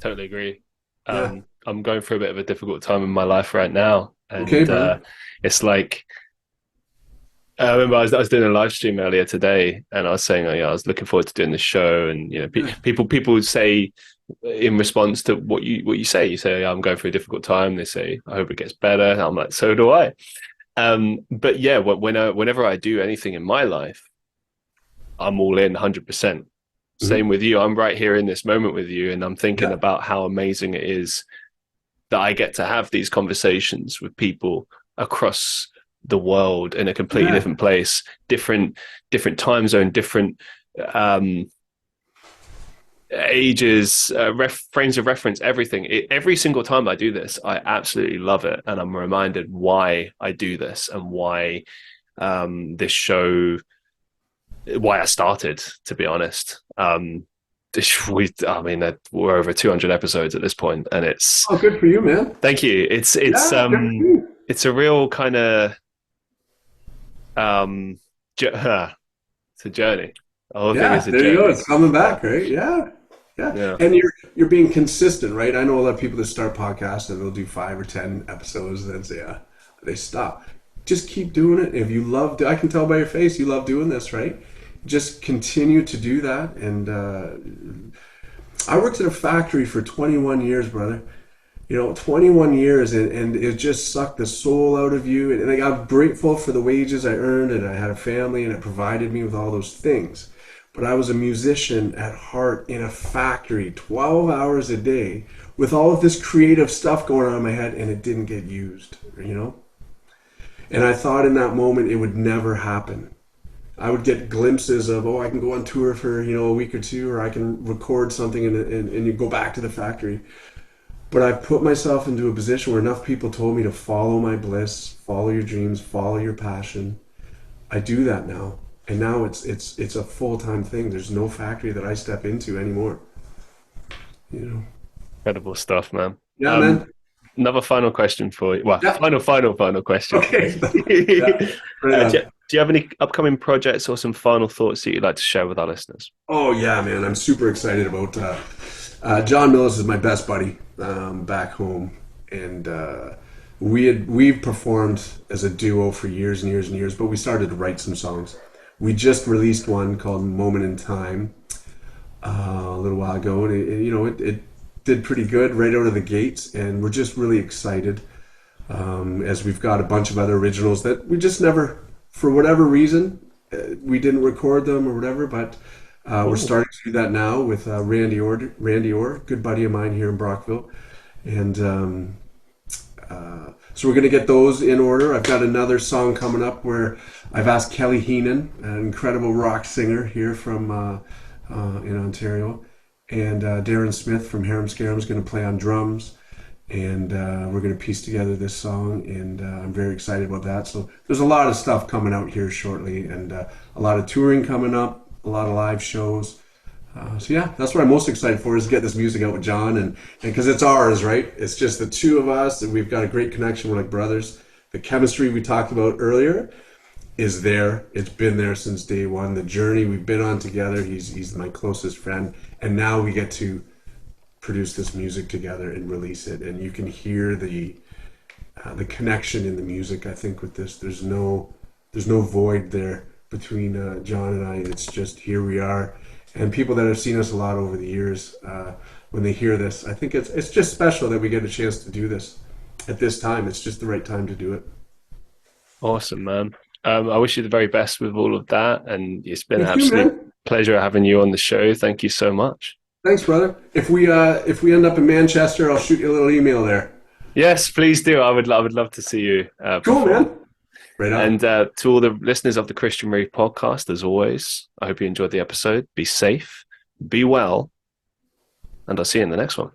Totally agree. I'm going through a bit of a difficult time in my life right now, and it's like I remember I was doing a live stream earlier today, and I was saying, I was looking forward to doing the show, and people say, in response to what you say, I'm going through a difficult time. They say, I hope it gets better. And I'm like, so do I. But yeah, whenever I do anything in my life, I'm all in 100%. Same with you. I'm right here in this moment with you, and I'm thinking about how amazing it is that I get to have these conversations with people across the world in a completely different place, different time zone, different ages, frames of reference, everything. Every single time I do this, I absolutely love it, and I'm reminded why I do this and why this show, why I started. To be honest, we're over 200 episodes at this point, and it's good for you, man. Thank you. It's a real kind of it's a journey. The whole thing is a journey. You go. It's coming back, right? Yeah. And you're being consistent, right? I know a lot of people that start podcasts and they'll do 5 or 10 episodes and then say, they stop. Just keep doing it. If you love, I can tell by your face, you love doing this, right? Just continue to do that. And I worked at a factory for 21 years, brother. 21 years, and it just sucked the soul out of you. And I'm grateful for the wages I earned, and I had a family, and it provided me with all those things. But I was a musician at heart in a factory, 12 hours a day, with all of this creative stuff going on in my head, and it didn't get used, And I thought in that moment it would never happen. I would get glimpses of, I can go on tour for, a week or two, or I can record something and you go back to the factory. But I put myself into a position where enough people told me to follow my bliss, follow your dreams, follow your passion. I do that now. And now it's a full-time thing. There's no factory that I step into anymore. Incredible stuff, man. Yeah, man. Another final question for you. Well, final question. Okay. Do you have any upcoming projects or some final thoughts that you'd like to share with our listeners? Oh, yeah, man. I'm super excited about John Mills is my best buddy back home. And we've performed as a duo for years and years and years, but we started to write some songs. We just released one called Moment in Time a little while ago, and it did pretty good right out of the gates, and we're just really excited as we've got a bunch of other originals that we just never, for whatever reason, we didn't record them or whatever, but we're starting to do that now with Randy Orr, good buddy of mine here in Brockville, and so we're going to get those in order. I've got another song coming up where I've asked Kelly Heenan, an incredible rock singer here from in Ontario, and Darren Smith from Harem Scarum is going to play on drums, and we're going to piece together this song, and I'm very excited about that. So there's a lot of stuff coming out here shortly, and a lot of touring coming up, a lot of live shows. So yeah, that's what I'm most excited for, is to get this music out with John, and because it's ours, right? It's just the two of us, and we've got a great connection. We're like brothers. The chemistry we talked about earlier is there. It's been there since day one. The journey we've been on together. He's my closest friend, and now we get to produce this music together and release it. And you can hear the connection in the music. I think with this, there's no void there between John and I. It's just, here we are. And people that have seen us a lot over the years, when they hear this, I think it's just special that we get a chance to do this at this time. It's just the right time to do it. Awesome, man. I wish you the very best with all of that, and it's been an absolute pleasure having you on the show. Thank you so much. Thanks, brother. If we end up in Manchester, I'll shoot you a little email there. Yes, please do. I would love to see you. Cool, man. Right on. And to all the listeners of the Christian Reeve Podcast, as always, I hope you enjoyed the episode. Be safe, be well, and I'll see you in the next one.